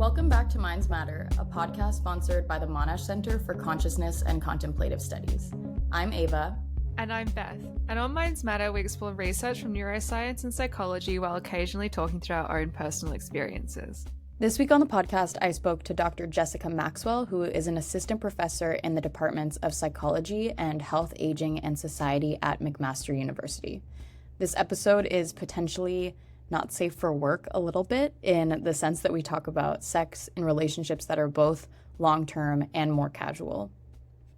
Welcome back to Minds Matter, a podcast sponsored by the Monash Center for Consciousness and Contemplative Studies. I'm Ava. And I'm Beth. And on Minds Matter, we explore research from neuroscience and psychology while occasionally talking through our own personal experiences. This week on the podcast, I spoke to Dr. Jessica Maxwell, who is an assistant professor in the departments of psychology and health, aging, and society at McMaster University. This episode is potentially not safe for work a little bit in the sense that we talk about sex in relationships that are both long-term and more casual.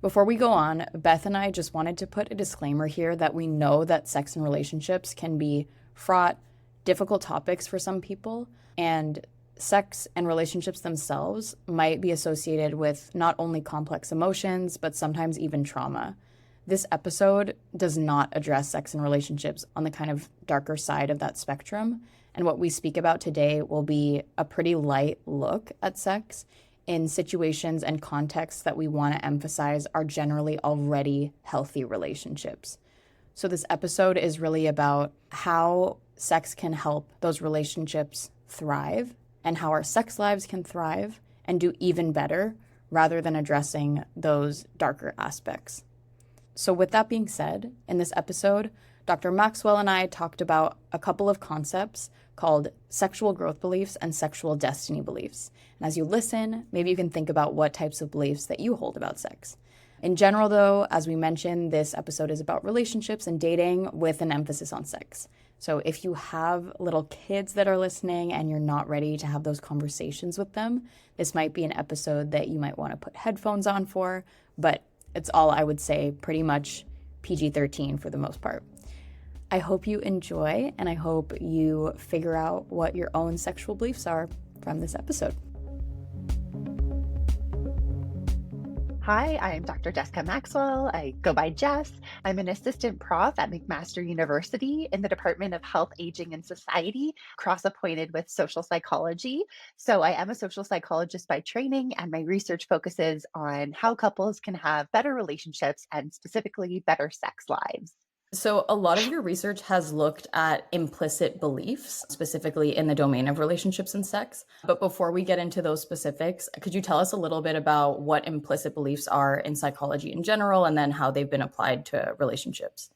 Before we go on, Beth and I just wanted to put a disclaimer here that we know that sex and relationships can be fraught, difficult topics for some people, and sex and relationships themselves might be associated with not only complex emotions, but sometimes even trauma. This episode does not address sex and relationships on the kind of darker side of that spectrum, and what we speak about today will be a pretty light look at sex in situations and contexts that we want to emphasize are generally already healthy relationships. So this episode is really about how sex can help those relationships thrive and how our sex lives can thrive and do even better rather than addressing those darker aspects. So with that being said, in this episode, Dr. Maxwell and I talked about a couple of concepts called sexual growth beliefs and sexual destiny beliefs. And as you listen, maybe you can think about what types of beliefs that you hold about sex. In general, though, as we mentioned, this episode is about relationships and dating with an emphasis on sex. So if you have little kids that are listening and you're not ready to have those conversations with them, this might be an episode that you might want to put headphones on for, but it's all, I would say, pretty much PG-13 for the most part. I hope you enjoy, and I hope you figure out what your own sexual beliefs are from this episode. Hi, I'm Dr. Jessica Maxwell. I go by Jess. I'm an assistant prof at McMaster University in the Department of Health, Aging, and Society, cross-appointed with social psychology. So I am a social psychologist by training, and my research focuses on how couples can have better relationships and specifically better sex lives. So a lot of your research has looked at implicit beliefs, specifically in the domain of relationships and sex. But before we get into those specifics, could you tell us a little bit about what implicit beliefs are in psychology in general, and then how they've been applied to relationships?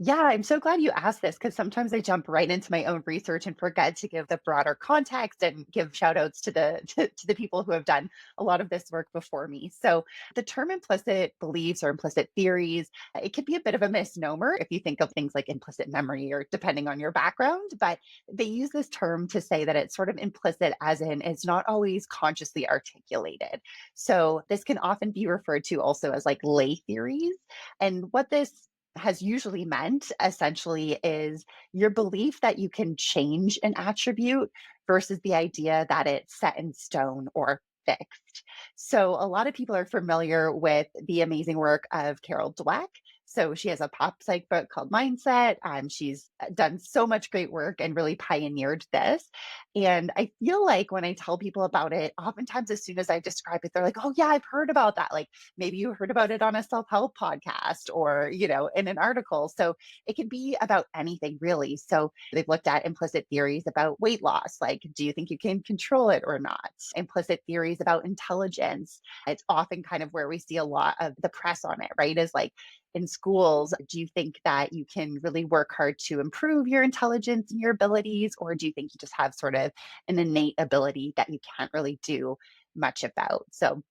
Yeah, I'm so glad you asked this because sometimes I jump right into my own research and forget to give the broader context and give shout outs to the people who have done a lot of this work before me. So the term implicit beliefs or implicit theories, it can be a bit of a misnomer if you think of things like implicit memory or depending on your background, but they use this term to say that it's sort of implicit as in it's not always consciously articulated. So this can often be referred to also as like lay theories. And what this has usually meant essentially is your belief that you can change an attribute versus the idea that it's set in stone or fixed. So a lot of people are familiar with the amazing work of Carol Dweck. So she has a pop psych book called Mindset. She's done so much great work and really pioneered this. And I feel like when I tell people about it, oftentimes as soon as I describe it, they're like, oh yeah, I've heard about that. Like maybe you heard about it on a self-help podcast or, in an article. So it can be about anything really. So they've looked at implicit theories about weight loss. Like, do you think you can control it or not? Implicit theories about intelligence. It's often kind of where we see a lot of the press on it, right? Is like, in schools, do you think that you can really work hard to improve your intelligence and your abilities? Or do you think you just have sort of an innate ability that you can't really do much about? So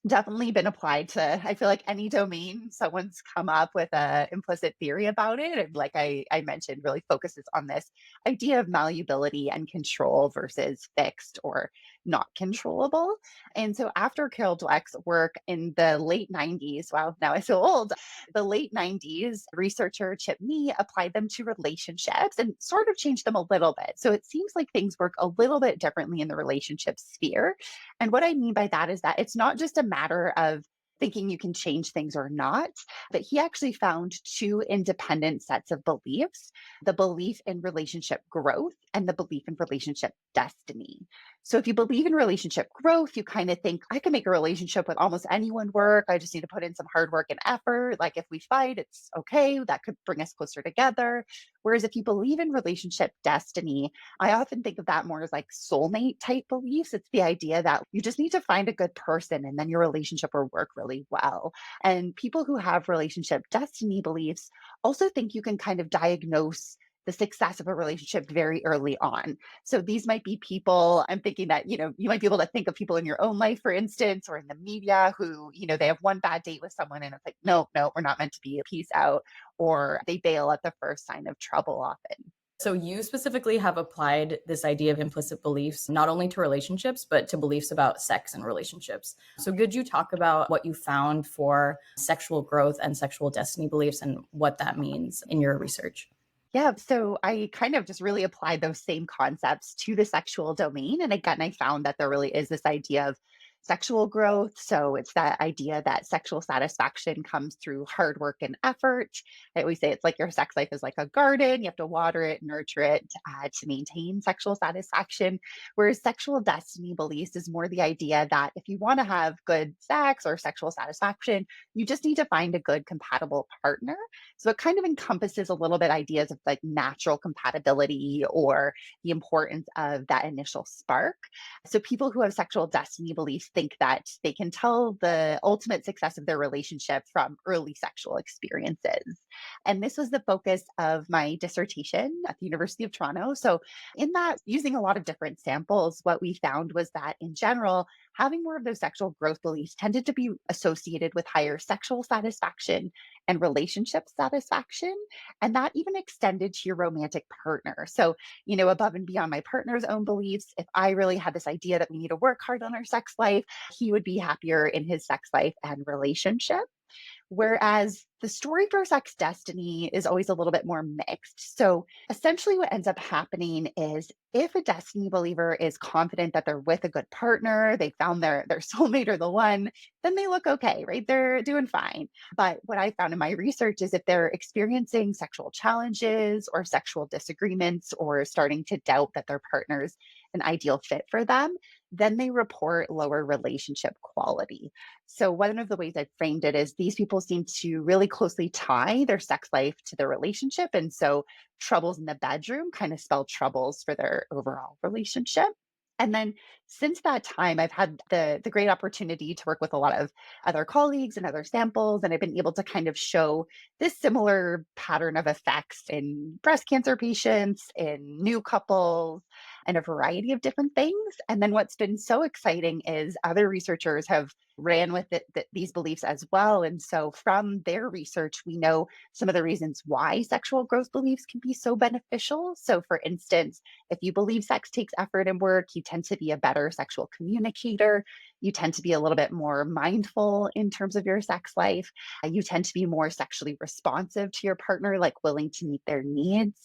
definitely been applied to, I feel like any domain, someone's come up with a implicit theory about it. And like I mentioned, really focuses on this idea of malleability and control versus fixed or not controllable. And so after Carol Dweck's work in the late 90s, wow, now I feel old, the late 90s, researcher Chip Nee applied them to relationships and sort of changed them a little bit. So it seems like things work a little bit differently in the relationship sphere. And what I mean by that is that it's not just a matter of thinking you can change things or not, but he actually found two independent sets of beliefs, the belief in relationship growth and the belief in relationship destiny. So if you believe in relationship growth, you kind of think, I can make a relationship with almost anyone work. I just need to put in some hard work and effort. Like if we fight, it's okay. That could bring us closer together. Whereas if you believe in relationship destiny, I often think of that more as like soulmate type beliefs. It's the idea that you just need to find a good person and then your relationship will work really well. And people who have relationship destiny beliefs also think you can kind of diagnose the success of a relationship very early on. So these might be people, I'm thinking that, you might be able to think of people in your own life, for instance, or in the media who, they have one bad date with someone and it's like, no, no, we're not meant to be, peace out. Or they bail at the first sign of trouble often. So you specifically have applied this idea of implicit beliefs not only to relationships, but to beliefs about sex and relationships. So could you talk about what you found for sexual growth and sexual destiny beliefs and what that means in your research? Yeah, so I kind of just really applied those same concepts to the sexual domain. And again, I found that there really is this idea of sexual growth. So it's that idea that sexual satisfaction comes through hard work and effort. I always say it's like your sex life is like a garden. You have to water it, nurture it to maintain sexual satisfaction. Whereas sexual destiny beliefs is more the idea that if you want to have good sex or sexual satisfaction, you just need to find a good compatible partner. So it kind of encompasses a little bit ideas of like natural compatibility or the importance of that initial spark. So people who have sexual destiny beliefs think that they can tell the ultimate success of their relationship from early sexual experiences. And this was the focus of my dissertation at the University of Toronto. So in that, using a lot of different samples, what we found was that in general, having more of those sexual growth beliefs tended to be associated with higher sexual satisfaction and relationship satisfaction. And that even extended to your romantic partner. So, above and beyond my partner's own beliefs, if I really had this idea that we need to work hard on our sex life, he would be happier in his sex life and relationship. Whereas the story for sex destiny is always a little bit more mixed. So essentially, what ends up happening is if a destiny believer is confident that they're with a good partner, they found their soulmate or the one, then they look okay, right? They're doing fine. But what I found in my research is if they're experiencing sexual challenges or sexual disagreements or starting to doubt that their partner's an ideal fit for them, then they report lower relationship quality. So, one of the ways I framed it is these people seem to really closely tie their sex life to their relationship. And so, troubles in the bedroom kind of spell troubles for their overall relationship. And then since that time, I've had the great opportunity to work with a lot of other colleagues and other samples, and I've been able to kind of show this similar pattern of effects in breast cancer patients, in new couples, and a variety of different things. And then what's been so exciting is other researchers have ran with these beliefs as well. And so from their research, we know some of the reasons why sexual growth beliefs can be so beneficial. So for instance, if you believe sex takes effort and work, you tend to be a better sexual communicator. You tend to be a little bit more mindful in terms of your sex life. You tend to be more sexually responsive to your partner, like willing to meet their needs.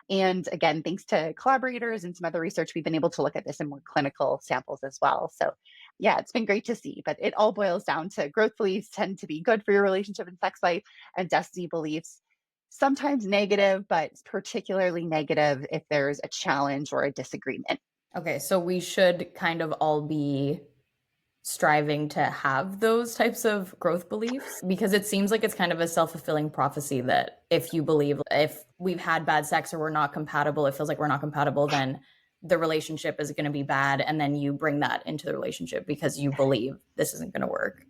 And again, thanks to collaborators and some other research, we've been able to look at this in more clinical samples as well. So yeah, it's been great to see, but it all boils down to growth beliefs tend to be good for your relationship and sex life, and destiny beliefs sometimes negative, but particularly negative if there's a challenge or a disagreement. Okay, so we should kind of all be striving to have those types of growth beliefs because it seems like it's kind of a self-fulfilling prophecy that if you believe if we've had bad sex or we're not compatible, it feels like we're not compatible, then the relationship is going to be bad. And then you bring that into the relationship because you believe this isn't going to work.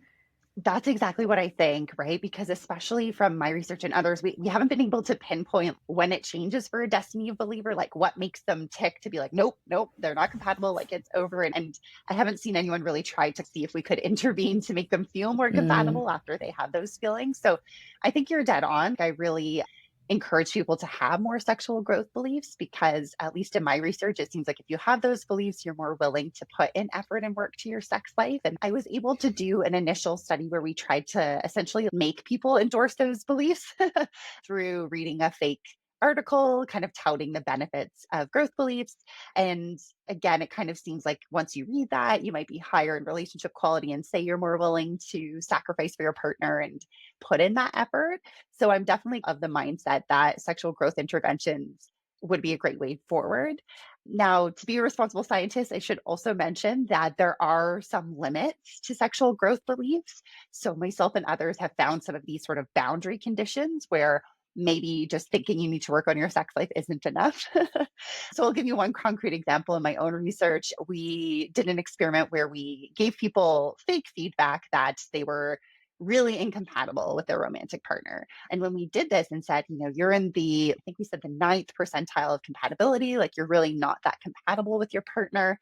That's exactly what I think, right? Because especially from my research and others, we haven't been able to pinpoint when it changes for a destiny of believer, like what makes them tick to be like, nope, nope, they're not compatible, like it's over. And I haven't seen anyone really try to see if we could intervene to make them feel more compatible after they have those feelings. So I think you're dead on. I really encourage people to have more sexual growth beliefs because at least in my research it seems like if you have those beliefs you're more willing to put in effort and work to your sex life. And I was able to do an initial study where we tried to essentially make people endorse those beliefs through reading a fake article kind of touting the benefits of growth beliefs. And again, it kind of seems like once you read that, you might be higher in relationship quality and say you're more willing to sacrifice for your partner and put in that effort. So I'm definitely of the mindset that sexual growth interventions would be a great way forward. Now, to be a responsible scientist, I should also mention that there are some limits to sexual growth beliefs. So myself and others have found some of these sort of boundary conditions where maybe just thinking you need to work on your sex life isn't enough. So I'll give you one concrete example in my own research. We did an experiment where we gave people fake feedback that they were really incompatible with their romantic partner. And when we did this and said, you're in I think we said the ninth percentile of compatibility, like you're really not that compatible with your partner,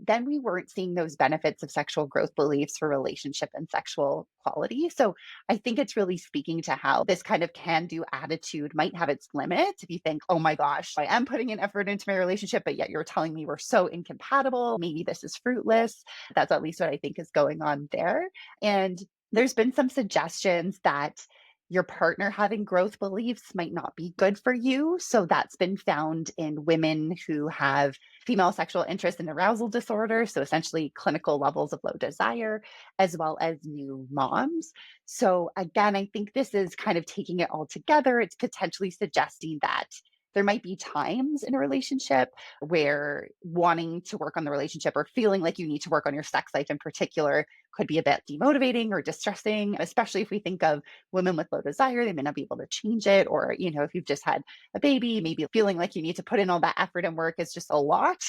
then we weren't seeing those benefits of sexual growth beliefs for relationship and sexual quality. So I think it's really speaking to how this kind of can do attitude might have its limits. If you think, oh my gosh, I am putting an effort into my relationship, but yet you're telling me we're so incompatible, maybe this is fruitless. That's at least what I think is going on there. And there's been some suggestions that your partner having growth beliefs might not be good for you. So that's been found in women who have female sexual interest and arousal disorder. So essentially clinical levels of low desire, as well as new moms. So again, I think this is kind of taking it all together. It's potentially suggesting that there might be times in a relationship where wanting to work on the relationship or feeling like you need to work on your sex life in particular could be a bit demotivating or distressing, especially if we think of women with low desire, they may not be able to change it. Or, if you've just had a baby, maybe feeling like you need to put in all that effort and work is just a lot.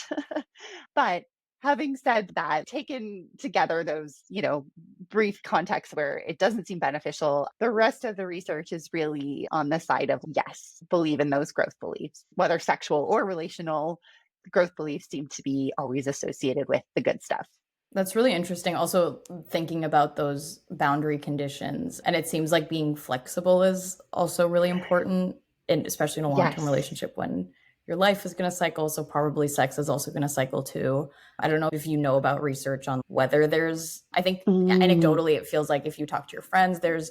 But having said that, taken together those, brief contexts where it doesn't seem beneficial, the rest of the research is really on the side of yes, believe in those growth beliefs, whether sexual or relational. Growth beliefs seem to be always associated with the good stuff. That's really interesting. Also, thinking about those boundary conditions, and it seems like being flexible is also really important, and especially in a long-term Yes. relationship when your life is going to cycle. So probably sex is also going to cycle too. I don't know if you know about research on whether I think anecdotally, it feels like if you talk to your friends, there's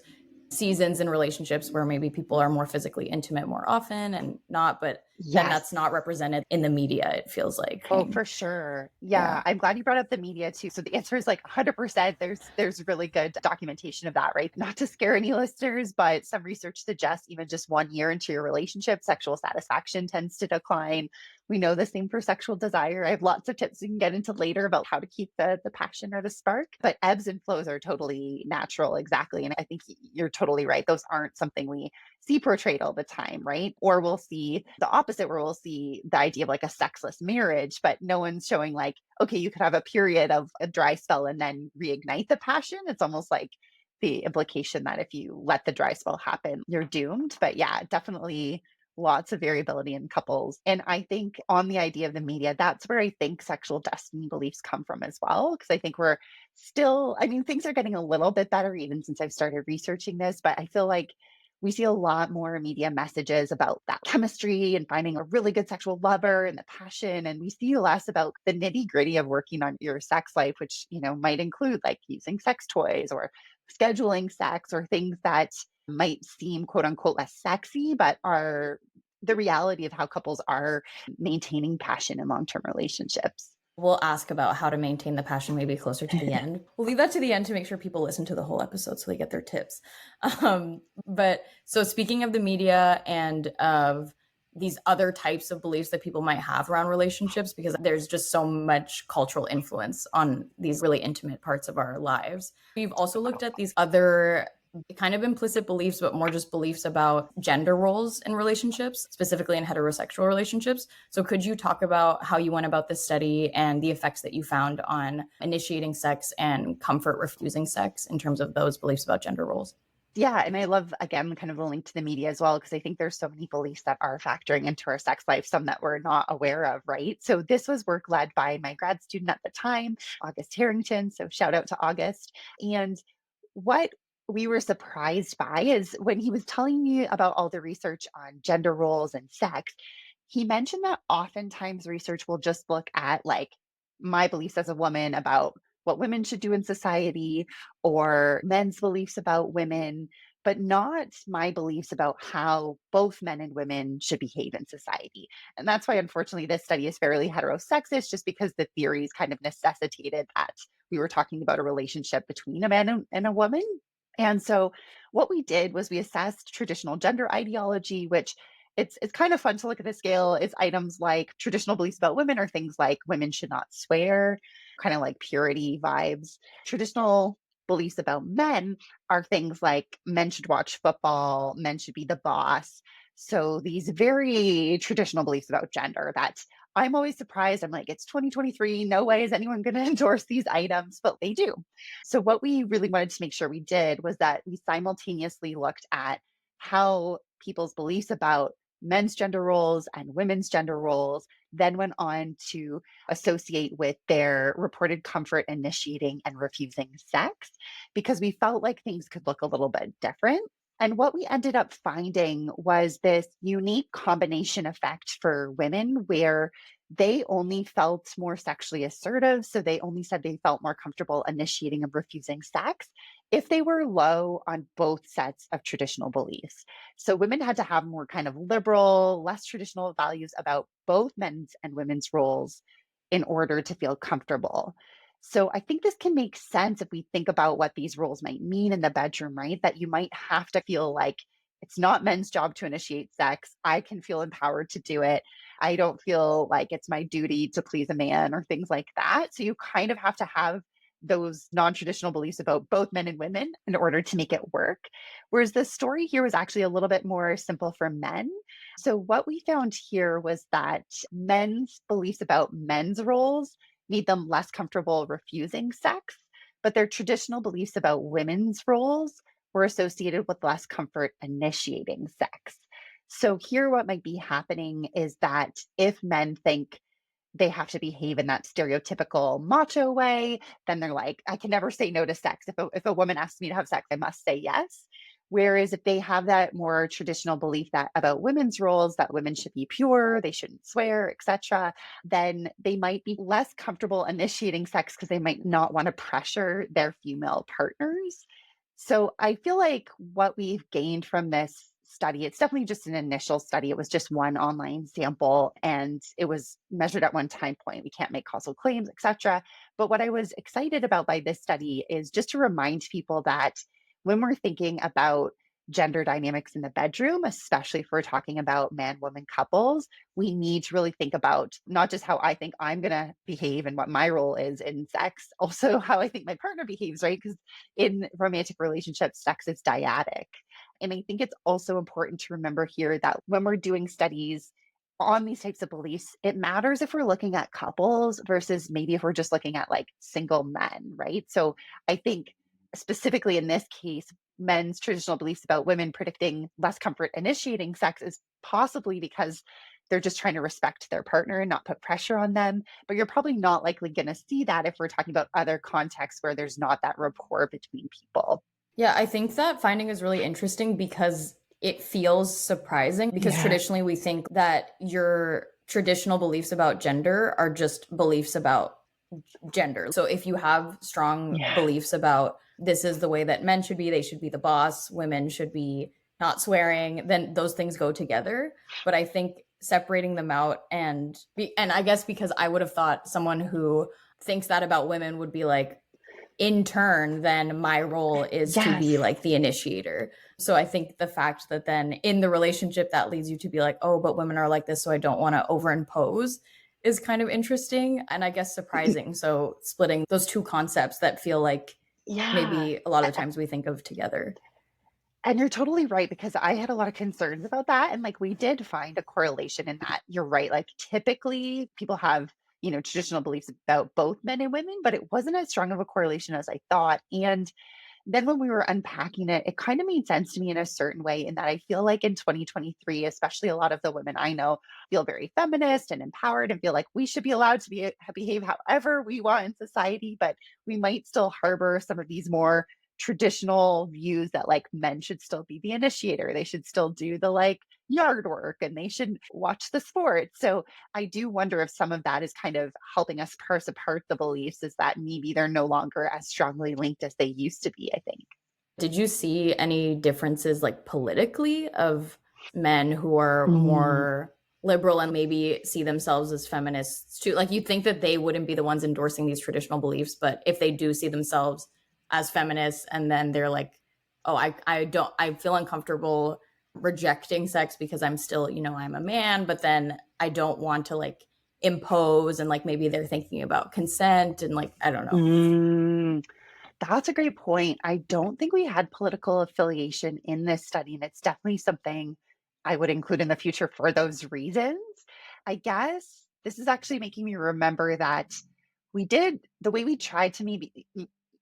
seasons in relationships where maybe people are more physically intimate more often and not, but then that's not represented in the media, it feels like. Oh, for sure. Yeah. I'm glad you brought up the media too. So the answer is like 100%. There's really good documentation of that, right? Not to scare any listeners, but some research suggests even just 1 year into your relationship, sexual satisfaction tends to decline. We know the same for sexual desire. I have lots of tips we can get into later about how to keep the passion or the spark, but ebbs and flows are totally natural. Exactly. And I think you're totally right. Those aren't something we see portrayed all the time, right? Or we'll see the opposite, where we'll see the idea of like a sexless marriage, but no one's showing like, okay, you could have a period of a dry spell and then reignite the passion. It's almost like the implication that if you let the dry spell happen, you're doomed. But yeah, definitely lots of variability in couples. And I think on the idea of the media, that's where I think sexual destiny beliefs come from as well. Because I think we're still, things are getting a little bit better even since I've started researching this, but I feel like we see a lot more media messages about that chemistry and finding a really good sexual lover and the passion. And we see less about the nitty gritty of working on your sex life, which, might include like using sex toys or scheduling sex or things that might seem quote unquote less sexy, but are the reality of how couples are maintaining passion in long-term relationships. We'll ask about how to maintain the passion maybe closer to the end. We'll leave that to the end to make sure people listen to the whole episode so they get their tips. But so speaking of the media and of these other types of beliefs that people might have around relationships, because there's just so much cultural influence on these really intimate parts of our lives. We've also looked at these other kind of implicit beliefs, but more just beliefs about gender roles in relationships, specifically in heterosexual relationships. So could you talk about how you went about this study and the effects that you found on initiating sex and comfort refusing sex in terms of those beliefs about gender roles? Yeah. And I love, again, kind of the link to the media as well, because I think there's so many beliefs that are factoring into our sex life, some that we're not aware of, right? So this was work led by my grad student at the time, August Harrington. So shout out to August. And what we were surprised by is when he was telling me about all the research on gender roles and sex, he mentioned that oftentimes research will just look at like my beliefs as a woman about what women should do in society or men's beliefs about women, but not my beliefs about how both men and women should behave in society. And that's why, unfortunately, this study is fairly heterosexist, just because the theories kind of necessitated that we were talking about a relationship between a man and a woman. And so what we did was we assessed traditional gender ideology, which it's kind of fun to look at the scale. It's items like traditional beliefs about women are things like women should not swear, kind of like purity vibes. Traditional beliefs about men are things like men should watch football, men should be the boss. So these very traditional beliefs about gender that I'm always surprised. I'm like, it's 2023. No way is anyone going to endorse these items, but they do. So, what we really wanted to make sure we did was that we simultaneously looked at how people's beliefs about men's gender roles and women's gender roles then went on to associate with their reported comfort initiating and refusing sex, because we felt like things could look a little bit different. And what we ended up finding was this unique combination effect for women where they only felt more sexually assertive. So they only said they felt more comfortable initiating and refusing sex if they were low on both sets of traditional beliefs. So women had to have more kind of liberal, less traditional values about both men's and women's roles in order to feel comfortable. So I think this can make sense if we think about what these roles might mean in the bedroom, right? That you might have to feel like it's not men's job to initiate sex. I can feel empowered to do it. I don't feel like it's my duty to please a man or things like that. So you kind of have to have those non-traditional beliefs about both men and women in order to make it work. Whereas the story here was actually a little bit more simple for men. So what we found here was that men's beliefs about men's roles made them less comfortable refusing sex, but their traditional beliefs about women's roles were associated with less comfort initiating sex. So, here, what might be happening is that if men think they have to behave in that stereotypical macho way, then they're like, I can never say no to sex. If a woman asks me to have sex, I must say yes. Whereas if they have that more traditional belief that about women's roles, that women should be pure, they shouldn't swear, etc., then they might be less comfortable initiating sex because they might not want to pressure their female partners. So I feel like what we've gained from this study, it's definitely just an initial study. It was just one online sample and it was measured at one time point. We can't make causal claims, etc. But what I was excited about by this study is just to remind people that when we're thinking about gender dynamics in the bedroom, especially if we're talking about man woman couples, we need to really think about not just how I think I'm going to behave and what my role is in sex, also how I think my partner behaves, right? Because in romantic relationships, sex is dyadic. And I think it's also important to remember here that when we're doing studies on these types of beliefs, it matters if we're looking at couples versus maybe if we're just looking at like single men, right? So I think specifically in this case, men's traditional beliefs about women predicting less comfort initiating sex is possibly because they're just trying to respect their partner and not put pressure on them. But you're probably not likely going to see that if we're talking about other contexts where there's not that rapport between people. Yeah, I think that finding is really interesting because it feels surprising because Yeah. traditionally we think that your traditional beliefs about gender are just beliefs about gender. So if you have strong Yeah. beliefs about this is the way that men should be, they should be the boss, women should be not swearing, then those things go together. But I think separating them out and I guess because I would have thought someone who thinks that about women would be like, in turn, then my role is to Yes. be like the initiator. So I think the fact that then in the relationship that leads you to be like, oh, but women are like this, so I don't want to overimpose is kind of interesting and I guess surprising. So splitting those two concepts that feel like Yeah. maybe a lot of the times we think of together. And you're totally right because I had a lot of concerns about that. And like we did find a correlation in that. You're right. Like typically people have, traditional beliefs about both men and women, but it wasn't as strong of a correlation as I thought. And then when we were unpacking it, it kind of made sense to me in a certain way, in that I feel like in 2023, especially a lot of the women I know feel very feminist and empowered and feel like we should be allowed to behave however we want in society, but we might still harbor some of these more traditional views that like men should still be the initiator. They should still do the like yard work and they should watch the sports. So I do wonder if some of that is kind of helping us parse apart the beliefs, is that maybe they're no longer as strongly linked as they used to be, I think. Did you see any differences like politically of men who are Mm, more liberal and maybe see themselves as feminists too? Like you think that they wouldn't be the ones endorsing these traditional beliefs, but if they do see themselves as feminists and then they're like, oh, I feel uncomfortable rejecting sex because I'm still, I'm a man, but then I don't want to like impose and like maybe they're thinking about consent and like, I don't know. mm, that's a great point. I don't think we had political affiliation in this study, and it's definitely something I would include in the future for those reasons. I guess this is actually making me remember that we did the way we tried to maybe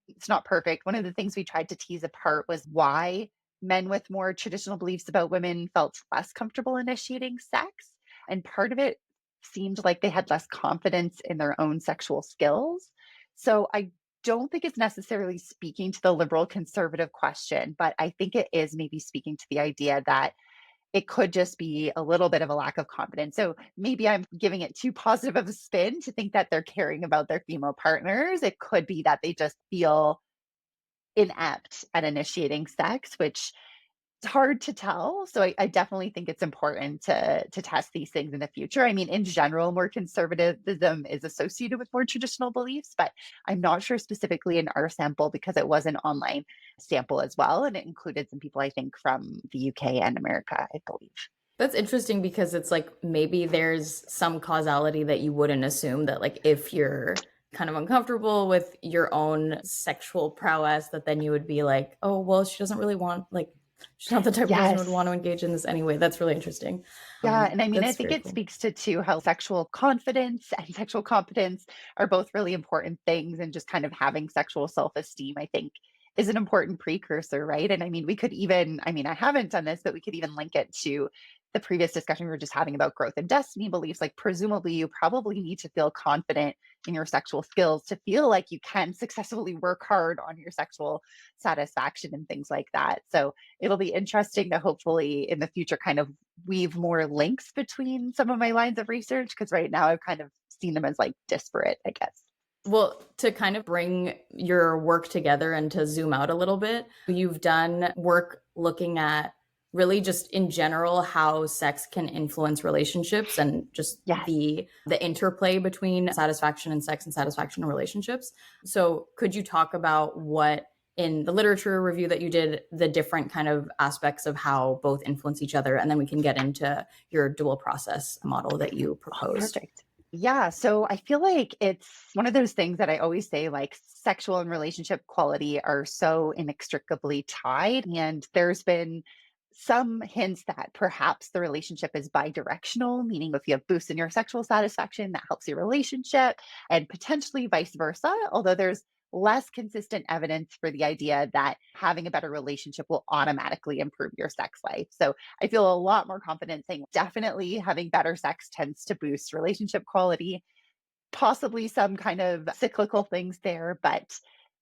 it's not perfect. One of the things we tried to tease apart was why men with more traditional beliefs about women felt less comfortable initiating sex. And part of it seemed like they had less confidence in their own sexual skills. So I don't think it's necessarily speaking to the liberal conservative question, but I think it is maybe speaking to the idea that it could just be a little bit of a lack of confidence. So maybe I'm giving it too positive of a spin to think that they're caring about their female partners. It could be that they just feel inept at initiating sex, which it's hard to tell. So I definitely think it's important to test these things in the future. I mean, in general, more conservatism is associated with more traditional beliefs, but I'm not sure specifically in our sample because it was an online sample as well. And it included some people, I think, from the UK and America, I believe. That's interesting because it's like maybe there's some causality that you wouldn't assume that like if you're kind of uncomfortable with your own sexual prowess that then you would be like, oh, well, she doesn't really want like she's not the type of person who would want Yes. to engage in this anyway. That's really interesting. Yeah, and I mean, I That's think very it cool. speaks to too how sexual confidence and sexual competence are both really important things, and just kind of having sexual self-esteem, I think, is an important precursor, right? And I mean, we could even, I mean, I haven't done this, but we could even link it to the previous discussion we were just having about growth and destiny beliefs. Like, presumably, you probably need to feel confident in your sexual skills to feel like you can successfully work hard on your sexual satisfaction and things like that. So it'll be interesting to hopefully in the future kind of weave more links between some of my lines of research, because right now I've kind of seen them as like disparate, I guess. Well, to kind of bring your work together and to zoom out a little bit, you've done work looking at really just in general how sex can influence relationships and just Yes. the interplay between satisfaction and sex and satisfaction in relationships. So, could you talk about what in the literature review that you did, the different kind of aspects of how both influence each other, and then we can get into your dual process model that you Oh, proposed. perfect. Yeah. So I feel like it's one of those things that I always say like sexual and relationship quality are so inextricably tied. And there's been some hints that perhaps the relationship is bi-directional, meaning if you have boosts in your sexual satisfaction, that helps your relationship, and potentially vice versa. Although there's less consistent evidence for the idea that having a better relationship will automatically improve your sex life. So I feel a lot more confident saying definitely having better sex tends to boost relationship quality, possibly some kind of cyclical things there, but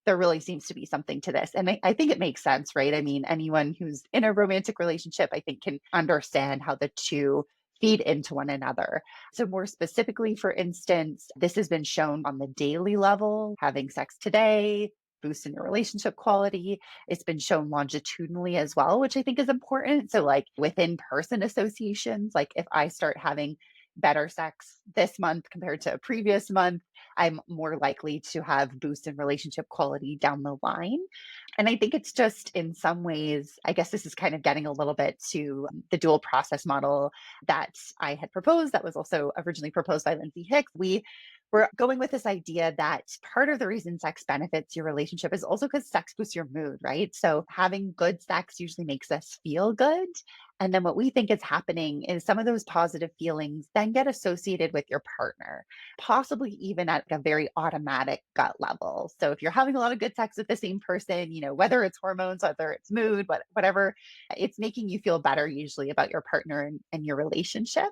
there really seems to be something to this. And I think it makes sense, right? I mean, anyone who's in a romantic relationship, I think, can understand how the two feed into one another. So, more specifically, for instance, this has been shown on the daily level, having sex today. Boost in your relationship quality. It's been shown longitudinally as well, which I think is important. So, like within person associations, like if I start having better sex this month compared to a previous month, I'm more likely to have boost in relationship quality down the line. And I think it's just in some ways, I guess this is kind of getting a little bit to the dual process model that I had proposed, that was also originally proposed by Lindsay Hicks. We're going with this idea that part of the reason sex benefits your relationship is also because sex boosts your mood, right? So having good sex usually makes us feel good. And then what we think is happening is some of those positive feelings then get associated with your partner, possibly even at a very automatic gut level. So if you're having a lot of good sex with the same person, whether it's hormones, whether it's mood, whatever, it's making you feel better usually about your partner and your relationship.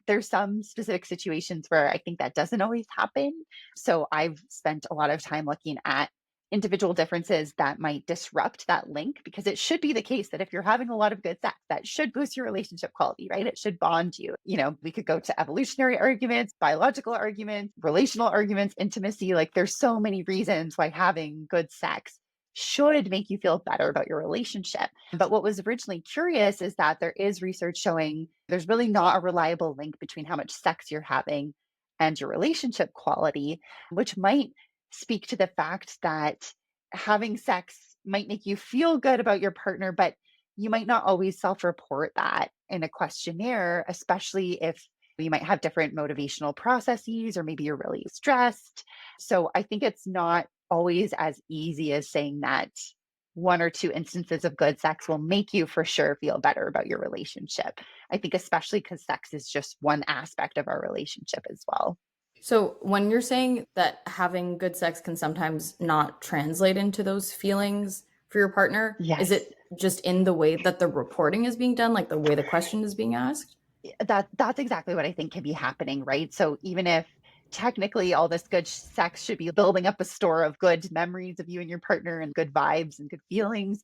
There's some specific situations where I think that doesn't always happen. So I've spent a lot of time looking at individual differences that might disrupt that link, because it should be the case that if you're having a lot of good sex, that should boost your relationship quality, right? It should bond you. We could go to evolutionary arguments, biological arguments, relational arguments, intimacy. Like there's so many reasons why having good sex should make you feel better about your relationship. But what was originally curious is that there is research showing there's really not a reliable link between how much sex you're having and your relationship quality, which might speak to the fact that having sex might make you feel good about your partner, but you might not always self report that in a questionnaire, especially if you might have different motivational processes, or maybe you're really stressed. So I think it's not always as easy as saying that one or two instances of good sex will make you for sure feel better about your relationship. I think especially because sex is just one aspect of our relationship as well. So, when you're saying that having good sex can sometimes not translate into those feelings for your partner, is Yes. it just in the way that the reporting is being done, like the way the question is being asked? That's exactly what I think can be happening, right? So even if technically all this good sex should be building up a store of good memories of you and your partner and good vibes and good feelings,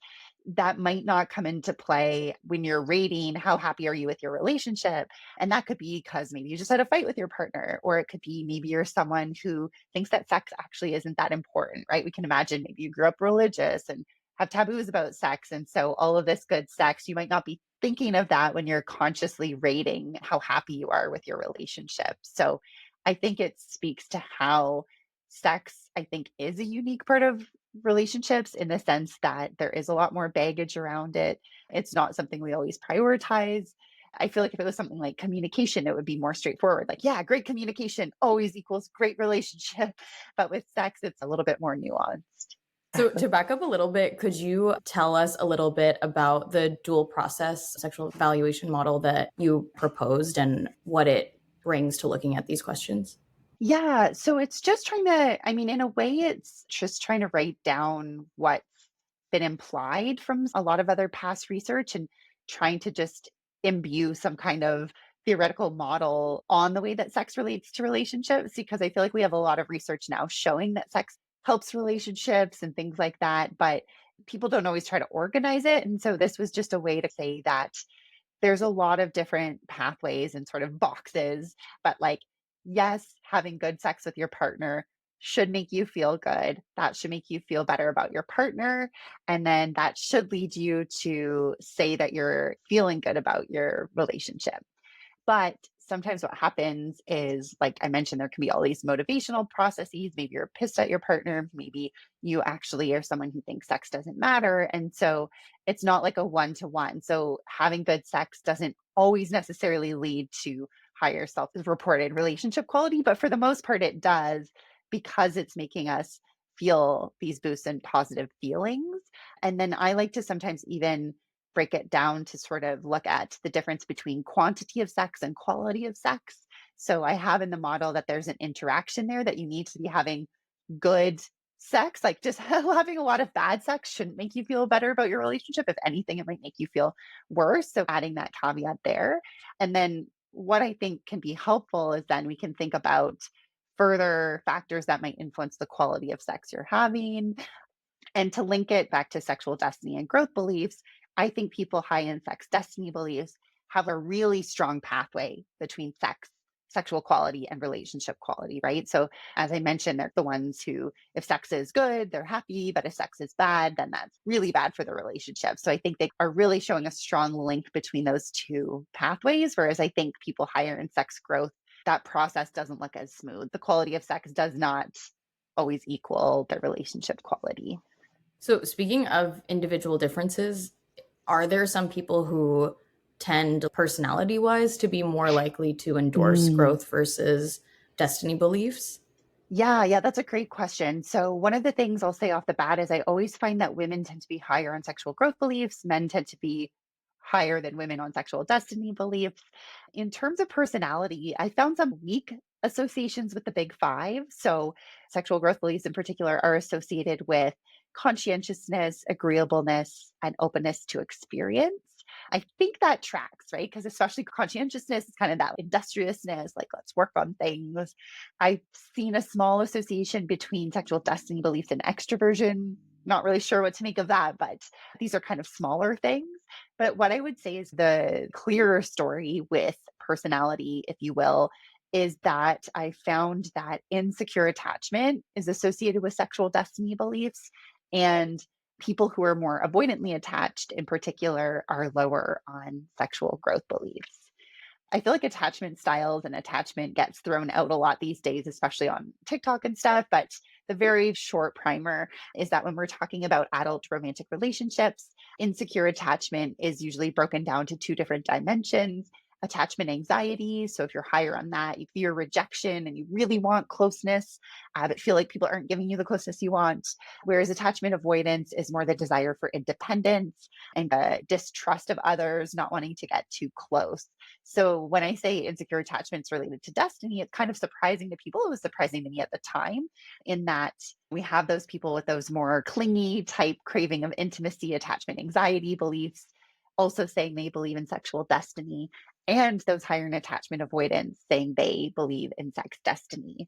that might not come into play when you're rating how happy are you with your relationship. And that could be because maybe you just had a fight with your partner, or it could be maybe you're someone who thinks that sex actually isn't that important, right? We can imagine maybe you grew up religious and have taboos about sex. And so all of this good sex, you might not be thinking of that when you're consciously rating how happy you are with your relationship. So I think it speaks to how sex, I think, is a unique part of relationships in the sense that there is a lot more baggage around it. It's not something we always prioritize. I feel like if it was something like communication, it would be more straightforward. Like, yeah, great communication always equals great relationship. But with sex, it's a little bit more nuanced. So, to back up a little bit, could you tell us a little bit about the dual process sexual evaluation model that you proposed and what it brings to looking at these questions? Yeah, so it's just trying to, I mean, in a way, it's just trying to write down what's been implied from a lot of other past research and trying to just imbue some kind of theoretical model on the way that sex relates to relationships, because I feel like we have a lot of research now showing that sex helps relationships and things like that, but people don't always try to organize it. And so this was just a way to say that there's a lot of different pathways and sort of boxes, but like, yes, having good sex with your partner should make you feel good. That should make you feel better about your partner. And then that should lead you to say that you're feeling good about your relationship. But sometimes what happens is, like I mentioned, there can be all these motivational processes. Maybe you're pissed at your partner. Maybe you actually are someone who thinks sex doesn't matter. And so it's not like a one to one. So having good sex doesn't always necessarily lead to higher self reported relationship quality. But for the most part, it does because it's making us feel these boosts and positive feelings. And then I like to sometimes even break it down to sort of look at the difference between quantity of sex and quality of sex. So I have in the model that there's an interaction there, that you need to be having good sex. Like just having a lot of bad sex shouldn't make you feel better about your relationship. If anything, it might make you feel worse. So adding that caveat there. And then what I think can be helpful is then we can think about further factors that might influence the quality of sex you're having. And to link it back to sexual destiny and growth beliefs, I think people high in sex destiny beliefs have a really strong pathway between sex, sexual quality, and relationship quality, right? So, as I mentioned, they're the ones who, if sex is good, they're happy, but if sex is bad, then that's really bad for the relationship. So, I think they are really showing a strong link between those two pathways. Whereas I think people higher in sex growth, that process doesn't look as smooth. The quality of sex does not always equal the relationship quality. So, speaking of individual differences, are there some people who tend personality wise to be more likely to endorse Mm. growth versus destiny beliefs? Yeah, that's a great question. So, one of the things I'll say off the bat is I always find that women tend to be higher on sexual growth beliefs, men tend to be higher than women on sexual destiny beliefs. In terms of personality, I found some weak associations with the big five. So, sexual growth beliefs in particular are associated with conscientiousness, agreeableness, and openness to experience. I think that tracks, right? Because especially conscientiousness is kind of that industriousness, like let's work on things. I've seen a small association between sexual destiny beliefs and extroversion. Not really sure what to make of that, but these are kind of smaller things. But what I would say is the clearer story with personality, if you will, is that I found that insecure attachment is associated with sexual destiny beliefs. And people who are more avoidantly attached, in particular, are lower on sexual growth beliefs. I feel like attachment styles and attachment gets thrown out a lot these days, especially on TikTok and stuff. But the very short primer is that when we're talking about adult romantic relationships, insecure attachment is usually broken down to two different dimensions. attachment anxiety. So if you're higher on that, you fear rejection and you really want closeness, but feel like people aren't giving you the closeness you want. Whereas attachment avoidance is more the desire for independence and distrust of others, not wanting to get too close. So when I say insecure attachments related to destiny, it's kind of surprising to people. It was surprising to me at the time, in that we have those people with those more clingy type craving of intimacy, attachment anxiety beliefs, also saying they believe in sexual destiny, and those higher in attachment avoidance saying they believe in sex destiny.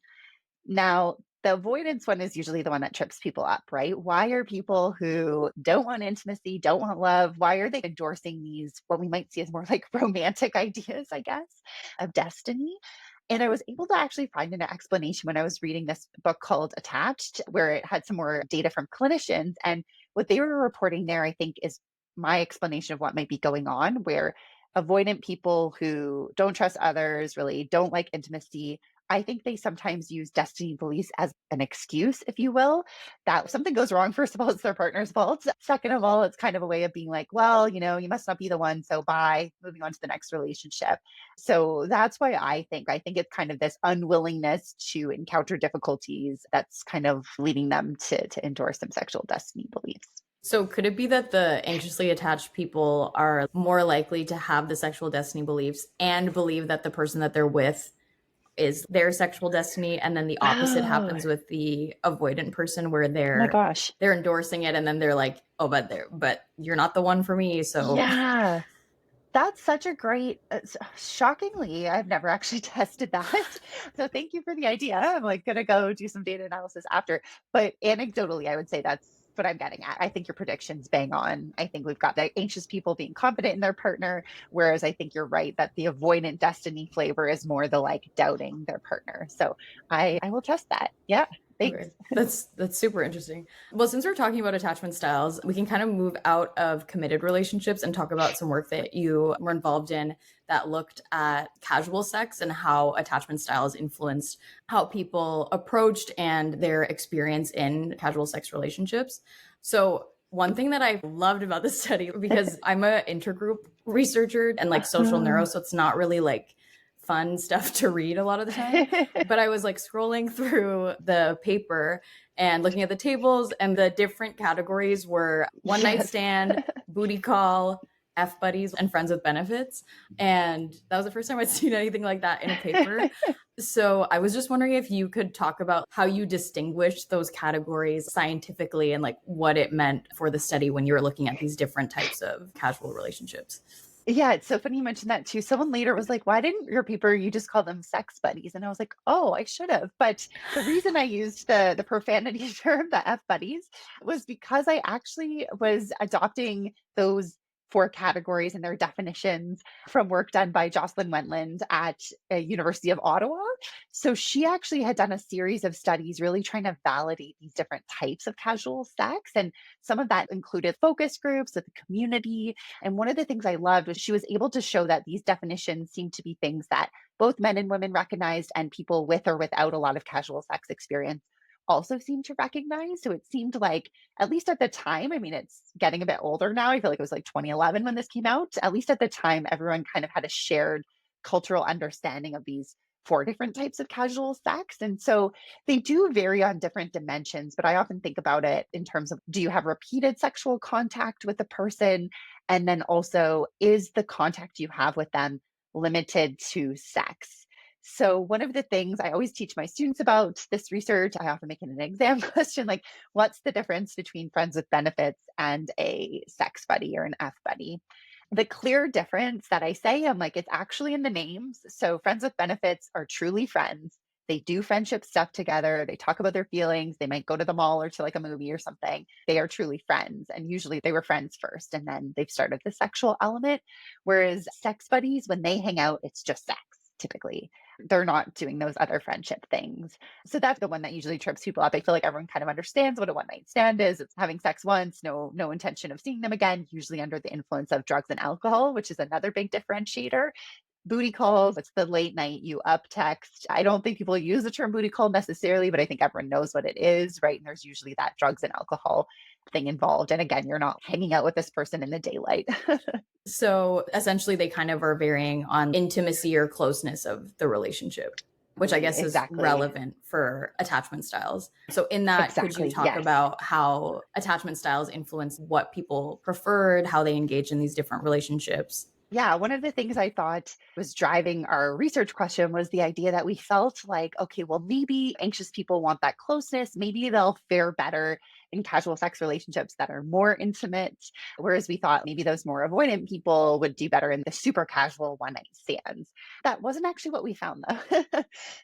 Now, the avoidance one is usually the one that trips people up, right? Why are people who don't want intimacy, don't want love, why are they endorsing these, what we might see as more like romantic ideas, I guess, of destiny? And I was able to actually find an explanation when I was reading this book called Attached, where it had some more data from clinicians. And what they were reporting there, I think, is my explanation of what might be going on, where avoidant people who don't trust others, really don't like intimacy, I think they sometimes use destiny beliefs as an excuse, if you will, that if something goes wrong. First of all, it's their partner's fault. Second of all, it's kind of a way of being like, well, you must not be the one. So bye, moving on to the next relationship. So that's why I think it's kind of this unwillingness to encounter difficulties that's kind of leading them to endorse some sexual destiny beliefs. So could it be that the anxiously attached people are more likely to have the sexual destiny beliefs and believe that the person that they're with is their sexual destiny, and then the opposite Oh, happens with the avoidant person, where my gosh. they're endorsing it, and then they're like, oh, but you're not the one for me, so Yeah. That's such a great, shockingly, I've never actually tested that. So thank you for the idea. I'm like going to go do some data analysis after. But anecdotally, I would say that's what I'm getting at. I think your prediction's bang on. I think we've got the anxious people being confident in their partner, whereas I think you're right that the avoidant destiny flavor is more the like doubting their partner. So I will test that. Yeah. Thanks. okay. That's super interesting. Well, since we're talking about attachment styles, we can kind of move out of committed relationships and talk about some work that you were involved in that looked at casual sex and how attachment styles influenced how people approached and their experience in casual sex relationships. So one thing that I loved about this study, because I'm a intergroup researcher and like social neuro, so it's not really like fun stuff to read a lot of the time. But I was like scrolling through the paper and looking at the tables, and the different categories were one night Yes. stand, booty call, F buddies, and friends with benefits. And that was the first time I'd seen anything like that in a paper. So I was just wondering if you could talk about how you distinguished those categories scientifically and like what it meant for the study when you were looking at these different types of casual relationships. Yeah, it's so funny you mentioned that too. Someone later was like, "Why didn't your paper you just call them sex buddies?" And I was like, "Oh, I should have." But the reason I used the profanity term, the F buddies, was because I actually was adopting those four categories and their definitions from work done by Jocelyn Wentland at University of Ottawa. So she actually had done a series of studies really trying to validate these different types of casual sex, and some of that included focus groups with the community. And one of the things I loved was she was able to show that these definitions seem to be things that both men and women recognized, and people with or without a lot of casual sex experience also seem to recognize. So it seemed like, at least at the time, I mean, it's getting a bit older now. I feel like it was like 2011 when this came out. At least at the time, everyone kind of had a shared cultural understanding of these four different types of casual sex. And so they do vary on different dimensions, but I often think about it in terms of, do you have repeated sexual contact with the person? And then also, is the contact you have with them limited to sex? So, one of the things I always teach my students about this research, I often make it an exam question like, what's the difference between friends with benefits and a sex buddy or an F buddy? The clear difference that I say, I'm like, it's actually in the names. So, friends with benefits are truly friends. They do friendship stuff together. They talk about their feelings. They might go to the mall or to like a movie or something. They are truly friends. And usually they were friends first and then they've started the sexual element. Whereas sex buddies, when they hang out, it's just sex typically. They're not doing those other friendship things. So that's the one that usually trips people up. I feel like everyone kind of understands what a one night stand is. It's having sex once, no intention of seeing them again, usually under the influence of drugs and alcohol, which is another big differentiator. booty calls. It's the late night you up text. I don't think people use the term booty call necessarily, but I think everyone knows what it is, right? And there's usually that drugs and alcohol thing involved. And again, you're not hanging out with this person in the daylight. So essentially, they kind of are varying on intimacy or closeness of the relationship, which I guess is Exactly. relevant for attachment styles. So in that, could you Exactly. talk Yes. about how attachment styles influence what people preferred, how they engage in these different relationships? Yeah, one of the things I thought was driving our research question was the idea that we felt like, okay, well, maybe anxious people want that closeness. Maybe they'll fare better in casual sex relationships that are more intimate. Whereas we thought maybe those more avoidant people would do better in the super casual one night stands. That wasn't actually what we found though.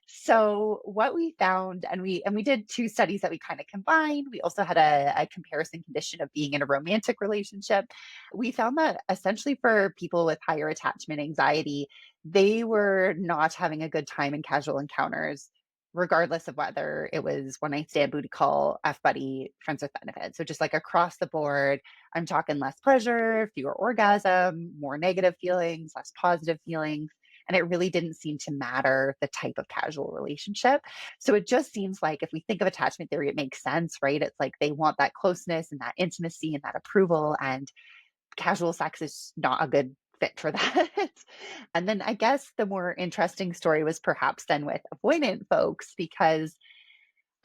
So what we found, and we did two studies that we kind of combined. We also had a comparison condition of being in a romantic relationship. We found that essentially for people with higher attachment anxiety, they were not having a good time in casual encounters, regardless of whether it was one night stand, booty call, F buddy, friends with benefits. So just like across the board, I'm talking less pleasure, fewer orgasm, more negative feelings, less positive feelings. And it really didn't seem to matter the type of casual relationship. So it just seems like if we think of attachment theory, it makes sense, right? It's like they want that closeness and that intimacy and that approval. And casual sex is not a good fit for that. And then I guess the more interesting story was perhaps then with avoidant folks, because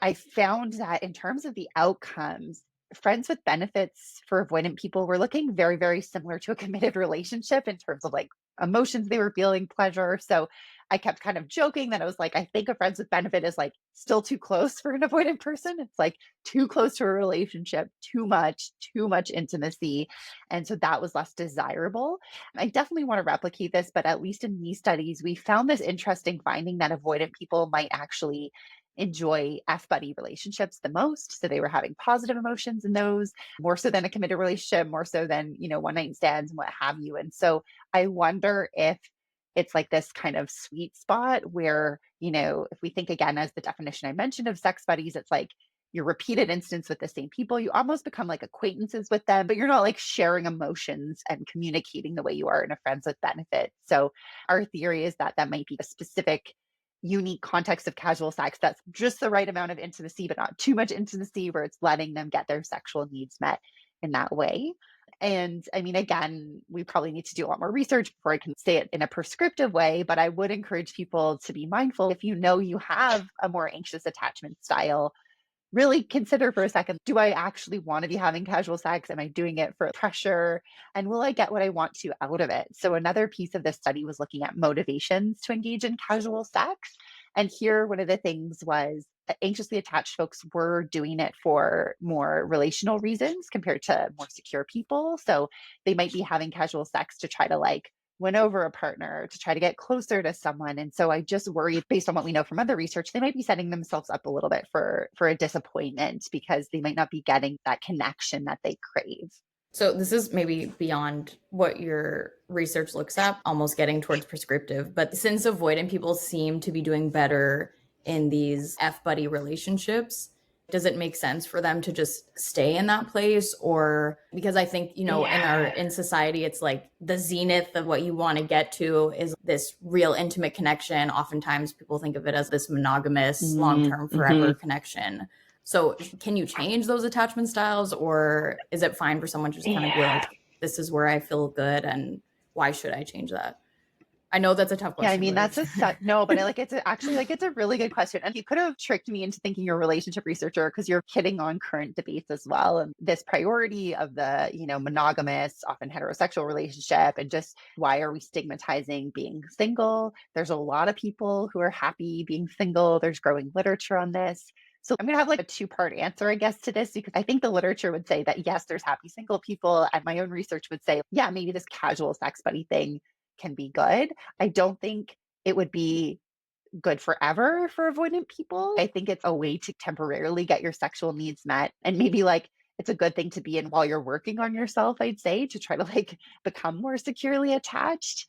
I found that in terms of the outcomes, friends with benefits for avoidant people were looking very, very similar to a committed relationship in terms of like emotions they were feeling, pleasure. So I kept kind of joking that I was like, I think a friends with benefit is like still too close for an avoidant person. It's like too close to a relationship, too much intimacy. And so that was less desirable. I definitely want to replicate this, but at least in these studies, we found this interesting finding that avoidant people might actually enjoy F buddy relationships the most. So they were having positive emotions in those more so than a committed relationship, more so than, one night stands and what have you. And so I wonder if it's like this kind of sweet spot where, if we think again as the definition I mentioned of sex buddies, it's like your repeated instance with the same people, you almost become like acquaintances with them, but you're not like sharing emotions and communicating the way you are in a friends with benefit. So our theory is that that might be a specific unique context of casual sex that's just the right amount of intimacy, but not too much intimacy, where it's letting them get their sexual needs met in that way. And I mean, again, we probably need to do a lot more research before I can say it in a prescriptive way, but I would encourage people to be mindful if you know you have a more anxious attachment style. Really consider for a second, do I actually want to be having casual sex? Am I doing it for pressure? And will I get what I want to out of it? So, another piece of this study was looking at motivations to engage in casual sex. And here, one of the things was that anxiously attached folks were doing it for more relational reasons compared to more secure people. So, they might be having casual sex to try to like win over a partner, to try to get closer to someone. And so I just worry, based on what we know from other research, they might be setting themselves up a little bit for a disappointment because they might not be getting that connection that they crave. So this is maybe beyond what your research looks at, almost getting towards prescriptive. But since avoidant people seem to be doing better in these F buddy relationships, does it make sense for them to just stay in that place? Or because I think, in society, it's like the zenith of what you want to get to is this real intimate connection. Oftentimes people think of it as this monogamous, long-term, forever connection. So can you change those attachment styles, or is it fine for someone to just kind of be like, this is where I feel good and why should I change that? I know that's a tough question. Yeah, I mean, that's no, but it's a really good question. And you could have tricked me into thinking you're a relationship researcher because you're hitting on current debates as well. And this priority of the, monogamous, often heterosexual relationship, and just why are we stigmatizing being single? There's a lot of people who are happy being single. There's growing literature on this. So I'm going to have like a two-part answer, I guess, to this, because I think the literature would say that, yes, there's happy single people. And my own research would say, yeah, maybe this casual sex buddy thing can be good. I don't think it would be good forever for avoidant people. I think it's a way to temporarily get your sexual needs met. And maybe like it's a good thing to be in while you're working on yourself, I'd say, to try to like become more securely attached.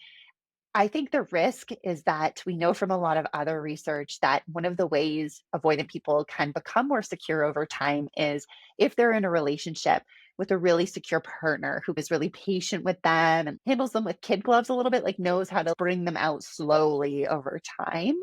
I think the risk is that we know from a lot of other research that one of the ways avoidant people can become more secure over time is if they're in a relationship with a really secure partner who is really patient with them and handles them with kid gloves a little bit, like knows how to bring them out slowly over time.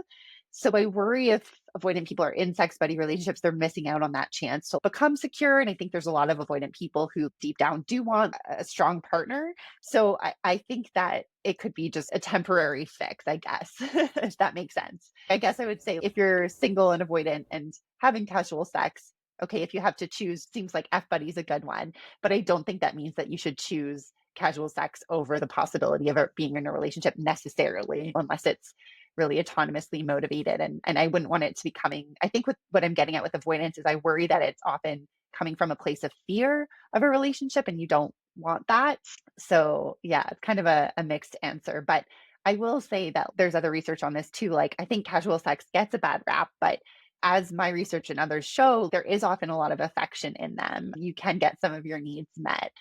So I worry if avoidant people are in sex buddy relationships, they're missing out on that chance to become secure. And I think there's a lot of avoidant people who deep down do want a strong partner. So I think that it could be just a temporary fix, I guess, if that makes sense. I guess I would say if you're single and avoidant and having casual sex, okay, if you have to choose, seems like F buddy is a good one. But I don't think that means that you should choose casual sex over the possibility of it being in a relationship necessarily, unless it's really autonomously motivated. And I wouldn't want it to be coming. I think with what I'm getting at with avoidance is I worry that it's often coming from a place of fear of a relationship and you don't want that. So yeah, it's kind of a mixed answer. But I will say that there's other research on this too. Like I think casual sex gets a bad rap, but as my research and others show, there is often a lot of affection in them. You can get some of your needs met.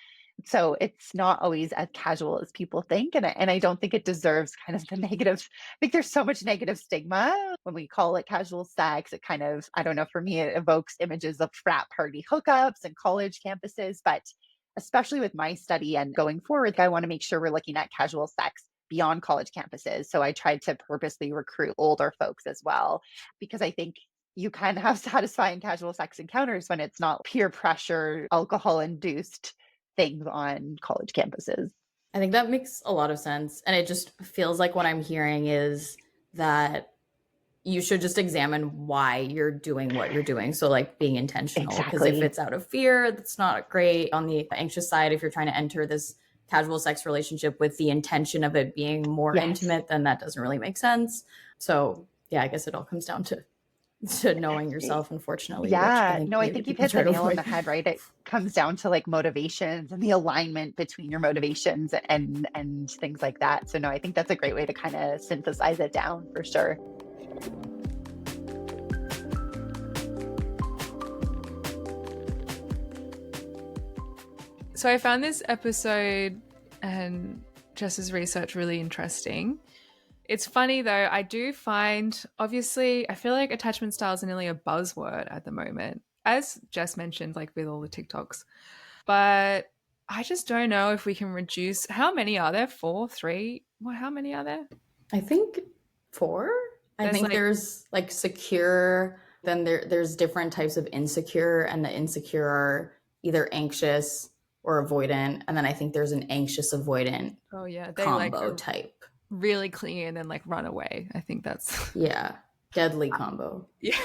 So it's not always as casual as people think. And I don't think it deserves kind of the negative. I think there's so much negative stigma when we call it casual sex. It kind of, I don't know, for me, it evokes images of frat party hookups and college campuses. But especially with my study and going forward, I want to make sure we're looking at casual sex beyond college campuses. So I tried to purposely recruit older folks as well, because I think you can have satisfying casual sex encounters when it's not peer pressure, alcohol induced things on college campuses. I think that makes a lot of sense. And it just feels like what I'm hearing is that you should just examine why you're doing what you're doing. So like being intentional, because Exactly. if it's out of fear, that's not great. On the anxious side, if you're trying to enter this casual sex relationship with the intention of it being more Yes. intimate, then that doesn't really make sense. So yeah, I guess it all comes down to knowing yourself, unfortunately. Yeah, which no, I think you've hit the nail on the head, right? It comes down to like motivations and the alignment between your motivations and things like that. So no, I think that's a great way to kind of synthesize it down for sure. So I found this episode and Jess's research really interesting. It's funny though, I do find, obviously, I feel like attachment styles are nearly a buzzword at the moment, as Jess mentioned, like with all the TikToks. But I just don't know if we can reduce, how many are there? 4, 3? Well, how many are there? I think 4. I think there's like secure, then there's different types of insecure, and the insecure are either anxious or avoidant. And then I think there's an anxious avoidant they combo like type. Really clingy and then like run away. I think that's deadly combo. Yeah.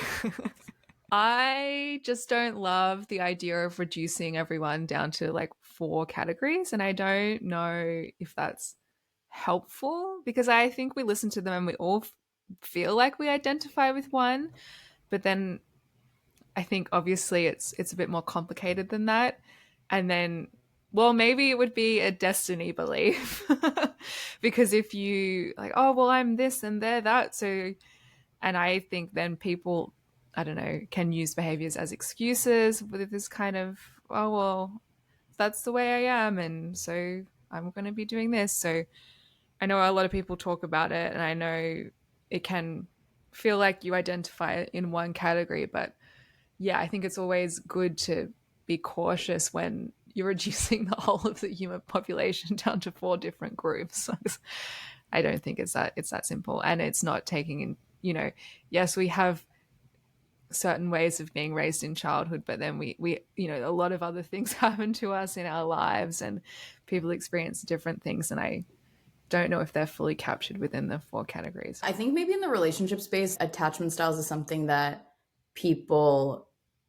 I just don't love the idea of reducing everyone down to like 4 categories, and I don't know if that's helpful, because I think we listen to them and we all feel like we identify with one, but then I think obviously it's a bit more complicated than that. And then, well, maybe it would be a destiny belief because if you like, oh, well, I'm this and they're that. So, and I think then people, I don't know, can use behaviors as excuses with this kind of, oh, well, that's the way I am. And so I'm going to be doing this. So I know a lot of people talk about it, and I know it can feel like you identify in one category, but yeah, I think it's always good to be cautious when you're reducing the whole of the human population down to 4 different groups. I don't think it's that simple, and it's not taking in, you know, yes, we have certain ways of being raised in childhood, but then we you know, a lot of other things happen to us in our lives, and people experience different things, and I don't know if they're fully captured within the 4 categories. I think maybe in the relationship space, attachment styles is something that people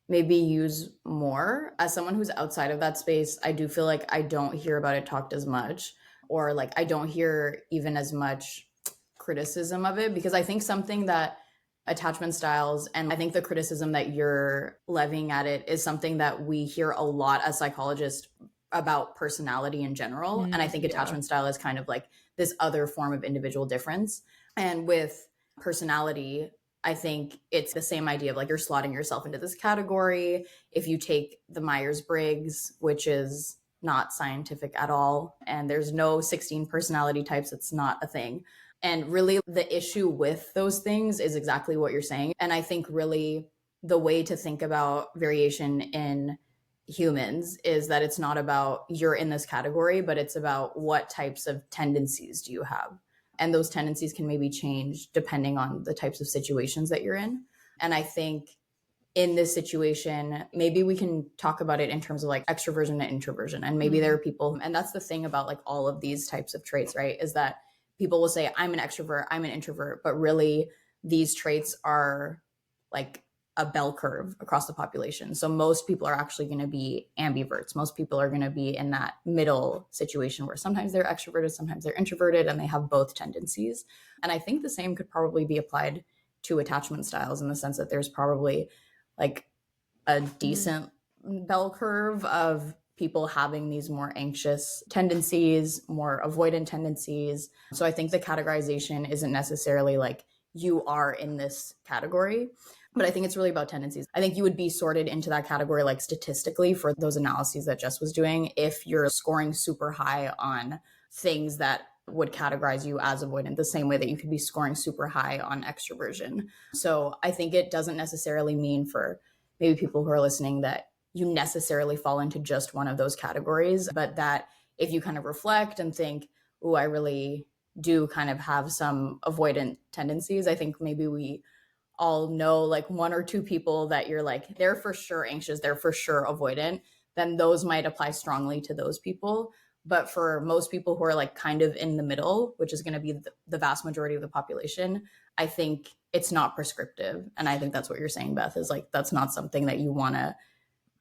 maybe use more. As someone who's outside of that space, I do feel like I don't hear about it talked as much, or like I don't hear even as much criticism of it, because I think something that attachment styles, and I think the criticism that you're levying at it, is something that we hear a lot as psychologists about personality in general. And I think attachment style is kind of like this other form of individual difference. And with personality, I think it's the same idea of like you're slotting yourself into this category. If you take the Myers-Briggs, which is not scientific at all, and there's no 16 personality types, it's not a thing. And really the issue with those things is exactly what you're saying. And I think really the way to think about variation in humans is that it's not about you're in this category, but it's about what types of tendencies do you have. And those tendencies can maybe change depending on the types of situations that you're in. And I think in this situation, maybe we can talk about it in terms of like extroversion and introversion. And maybe there are people, and that's the thing about like all of these types of traits, right? Is that people will say, I'm an extrovert, I'm an introvert, but really these traits are like a bell curve across the population. So most people are actually going to be ambiverts. Most people are going to be in that middle situation where sometimes they're extroverted, sometimes they're introverted, and they have both tendencies. And I think the same could probably be applied to attachment styles in the sense that there's probably like a decent bell curve of people having these more anxious tendencies, more avoidant tendencies. So I think the categorization isn't necessarily like you are in this category, but I think it's really about tendencies. I think you would be sorted into that category like statistically for those analyses that Jess was doing if you're scoring super high on things that would categorize you as avoidant, the same way that you could be scoring super high on extroversion. So I think it doesn't necessarily mean for maybe people who are listening that you necessarily fall into just one of those categories, but that if you kind of reflect and think, oh, I really do kind of have some avoidant tendencies, I think maybe we all know like one or two people that you're like, they're for sure anxious, they're for sure avoidant, then those might apply strongly to those people. But for most people who are like kind of in the middle, which is going to be the vast majority of the population, I think it's not prescriptive. And I think that's what you're saying, Beth, is like, that's not something that you want to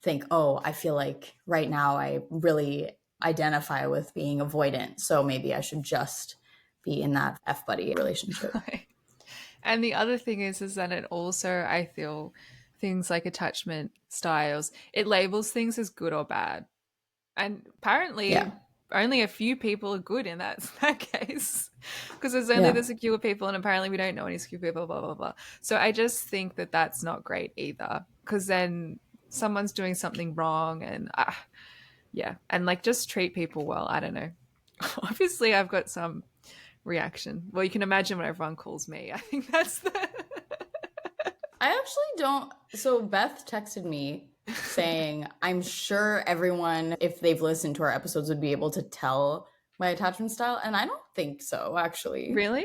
think, oh, I feel like right now I really identify with being avoidant, so maybe I should just be in that F buddy relationship. And the other thing is that it also, I feel, things like attachment styles, it labels things as good or bad. And apparently only a few people are good in that case, because there's only the secure people, and apparently we don't know any secure people, blah, blah, blah. So I just think that that's not great either, because then someone's doing something wrong, and and like just treat people well. I don't know. Obviously I've got some reaction. Well, you can imagine what everyone calls me. I think that's the I actually don't. So Beth texted me saying, I'm sure everyone, if they've listened to our episodes, would be able to tell my attachment style. And I don't think so, actually. Really?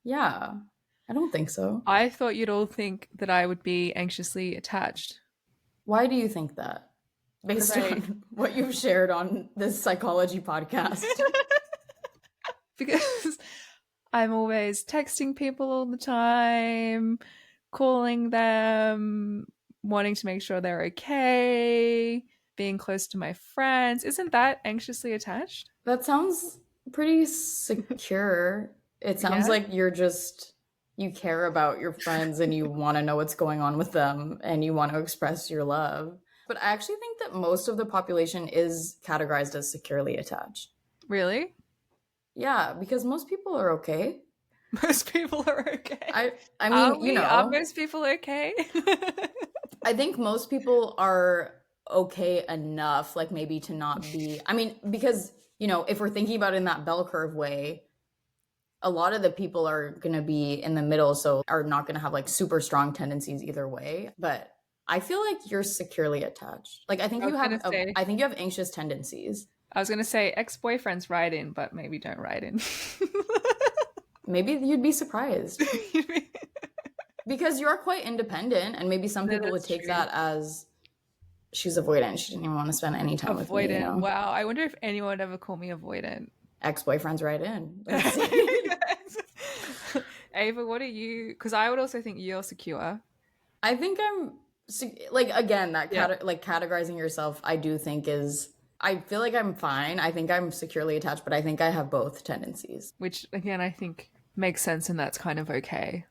Yeah, I don't think so. I thought you'd all think that I would be anxiously attached. Why do you think that? Based on what you've shared on this psychology podcast. Because I'm always texting people all the time, calling them, wanting to make sure they're okay, being close to my friends. Isn't that anxiously attached? That sounds pretty secure. It sounds like you care about your friends and you want to know what's going on with them and you want to express your love. But I actually think that most of the population is categorized as securely attached. Really? Yeah, because most people are okay. Most people are okay. I mean, are most people okay? I think most people are okay enough, like maybe to not be, I mean, because, if we're thinking about it in that bell curve way, a lot of the people are going to be in the middle, so are not going to have like super strong tendencies either way. But I feel like you're securely attached. Like I think you have anxious tendencies. I was going to say ex-boyfriends write in, but maybe don't write in. Maybe you'd be surprised. Because you're quite independent, and maybe some people would take that as she's avoidant. She didn't even want to spend any time with me. Avoidant. Wow. I wonder if anyone would ever call me avoidant. Ex-boyfriends write in. Let's see. Ava, what are you? Because I would also think you're secure. I think I'm like, again, that like categorizing yourself, I do think I feel like I'm fine. I think I'm securely attached, but I think I have both tendencies. Which, again, I think makes sense, and that's kind of okay.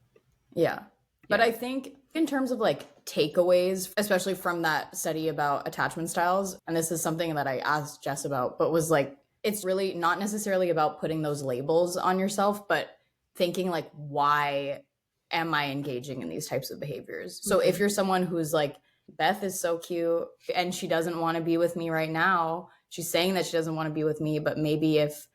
Yeah. But I think in terms of like takeaways, especially from that study about attachment styles, and this is something that I asked Jess about, but was like, it's really not necessarily about putting those labels on yourself, but thinking like, why am I engaging in these types of behaviors? So if you're someone who's like, Beth is so cute and she doesn't want to be with me right now, she's saying that she doesn't want to be with me, but maybe if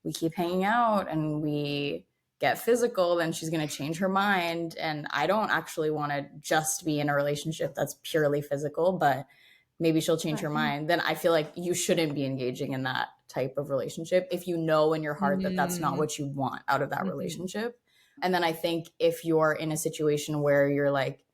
we keep hanging out and we get physical, then she's going to change her mind. And I don't actually want to just be in a relationship that's purely physical, but maybe she'll change her Right. mind, then I feel like you shouldn't be engaging in that type of relationship if you know in your heart that that's not Mm. what you want out of that Mhm. relationship. And then I think if you're in a situation where you're like,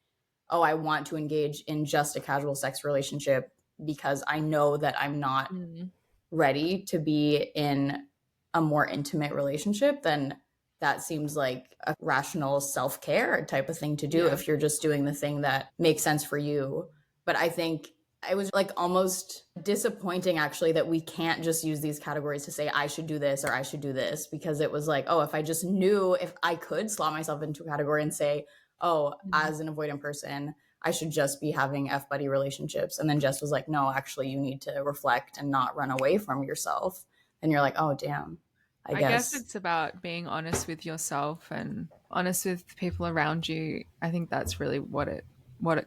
oh, I want to engage in just a casual sex relationship because I know that I'm not Mm. ready to be in a more intimate relationship, then that seems like a rational self-care type of thing to do Yeah. if you're just doing the thing that makes sense for you. But I think it was like almost disappointing actually that we can't just use these categories to say I should do this or I should do this, because it was like, oh, if I just knew, if I could slot myself into a category and say, oh, Mm. as an avoidant person, I should just be having F buddy relationships. And then Jess was like, no, actually, you need to reflect and not run away from yourself. And you're like, oh, damn, I I guess guess. it's about being honest with yourself and honest with people around you. I think that's really what it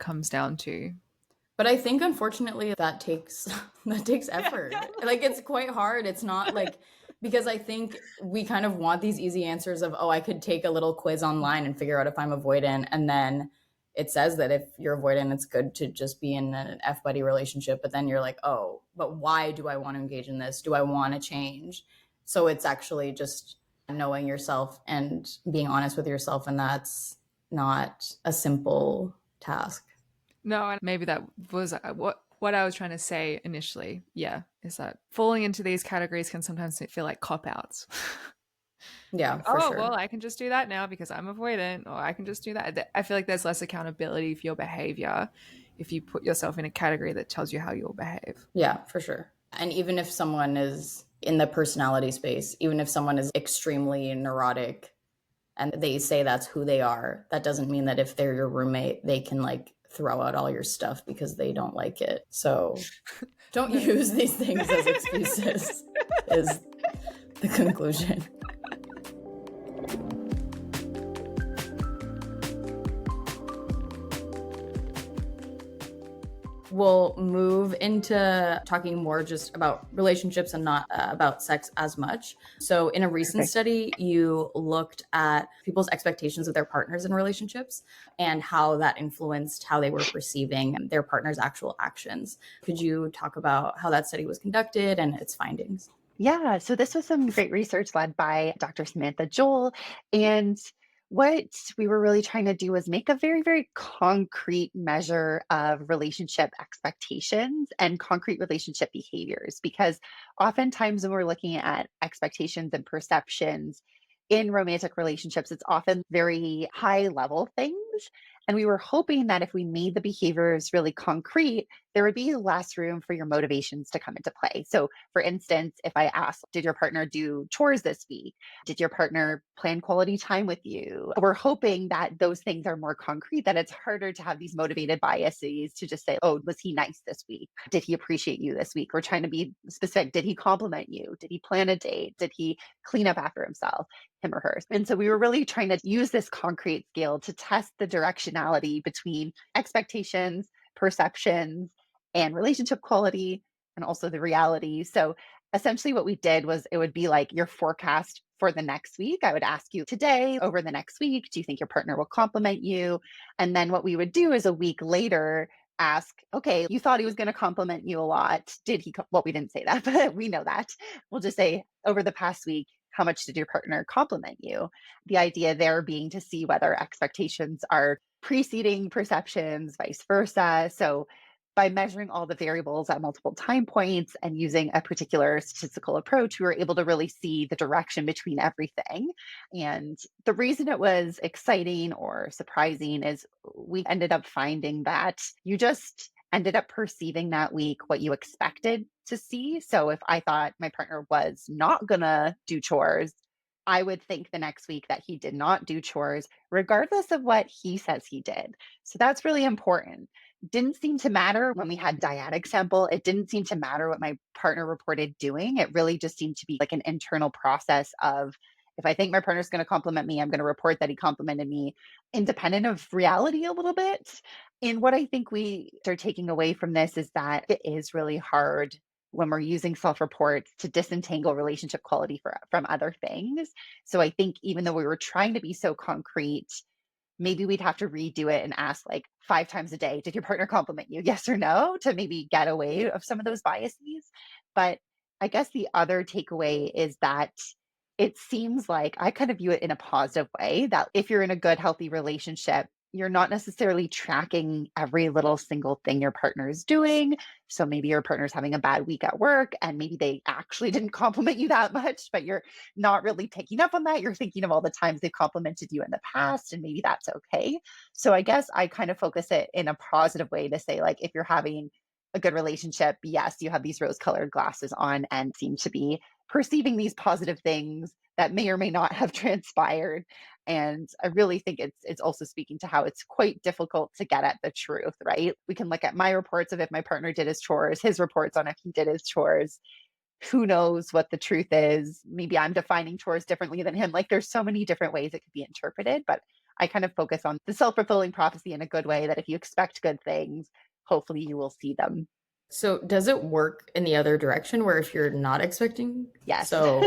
comes down to. But I think unfortunately that takes that takes effort. Like it's quite hard. It's not like, because I think we kind of want these easy answers of, oh, I could take a little quiz online and figure out if I'm avoidant, and then it says that if you're avoidant it's good to just be in an F buddy relationship, but then you're like, oh, but why do I want to engage in this? Do I want to change? So it's actually just knowing yourself and being honest with yourself, and that's not a simple task. No, and maybe that was what I was trying to say initially. Yeah, is that falling into these categories can sometimes feel like cop outs. Like, Yeah, for oh, well, sure. I can just do that now because I'm avoidant, or I can just do that. I feel like there's less accountability for your behavior if you put yourself in a category that tells you how you'll behave. Yeah, for sure. And even if someone is in the personality space, even if someone is extremely neurotic and they say that's who they are, that doesn't mean that if they're your roommate, they can like throw out all your stuff because they don't like it. So don't No. use these things as excuses, is the conclusion. We'll move into talking more just about relationships and not about sex as much. So, in a recent Perfect. study, you looked at people's expectations of their partners in relationships and how that influenced how they were perceiving their partner's actual actions. Could you talk about how that study was conducted and its findings? Yeah, so this was some great research led by Dr. Samantha Joel. And what we were really trying to do was make a very, very concrete measure of relationship expectations and concrete relationship behaviors. Because oftentimes when we're looking at expectations and perceptions in romantic relationships, it's often very high level things. And we were hoping that if we made the behaviors really concrete, there would be less room for your motivations to come into play. So, for instance, if I ask, did your partner do chores this week? Did your partner plan quality time with you? We're hoping that those things are more concrete, that it's harder to have these motivated biases to just say, oh, was he nice this week? Did he appreciate you this week? We're trying to be specific. Did he compliment you? Did he plan a date? Did he clean up after himself, him or her? And so we were really trying to use this concrete scale to test the directionality between expectations, perceptions, and relationship quality, and also the reality. So essentially, what we did was it would be like your forecast for the next week. I would ask you today, over the next week, do you think your partner will compliment you? And then what we would do is a week later, ask, okay, you thought he was going to compliment you a lot. Did he? Well, we didn't say that, but we know that. We'll just say, over the past week, how much did your partner compliment you? The idea there being to see whether expectations are preceding perceptions, vice versa. So by measuring all the variables at multiple time points and using a particular statistical approach, we were able to really see the direction between everything. And the reason it was exciting or surprising is we ended up finding that you just ended up perceiving that week what you expected to see. So if I thought my partner was not going to do chores, I would think the next week that he did not do chores, regardless of what he says he did. So that's really important. Didn't seem to matter when we had dyadic sample. It didn't seem to matter what my partner reported doing. It really just seemed to be like an internal process of, if I think my partner's going to compliment me, I'm going to report that he complimented me, independent of reality a little bit. And what I think we are taking away from this is that it is really hard when we're using self reports to disentangle relationship quality from other things. So I think even though we were trying to be so concrete, maybe we'd have to redo it and ask like 5 times a day, did your partner compliment you? Yes or no, to maybe get away of some of those biases. But I guess the other takeaway is that it seems like I kind of view it in a positive way that if you're in a good, healthy relationship, you're not necessarily tracking every little single thing your partner is doing. So maybe your partner's having a bad week at work and maybe they actually didn't compliment you that much, but you're not really picking up on that. You're thinking of all the times they've complimented you in the past, and maybe that's okay. So I guess I kind of focus it in a positive way to say, like, if you're having a good relationship, yes, you have these rose colored glasses on and seem to be perceiving these positive things that may or may not have transpired. And I really think it's also speaking to how it's quite difficult to get at the truth, right? We can look at my reports of if my partner did his chores, his reports on if he did his chores. Who knows what the truth is? Maybe I'm defining chores differently than him. Like there's so many different ways it could be interpreted, but I kind of focus on the self-fulfilling prophecy in a good way that if you expect good things, hopefully you will see them. So does it work in the other direction where if you're not expecting? Yes. So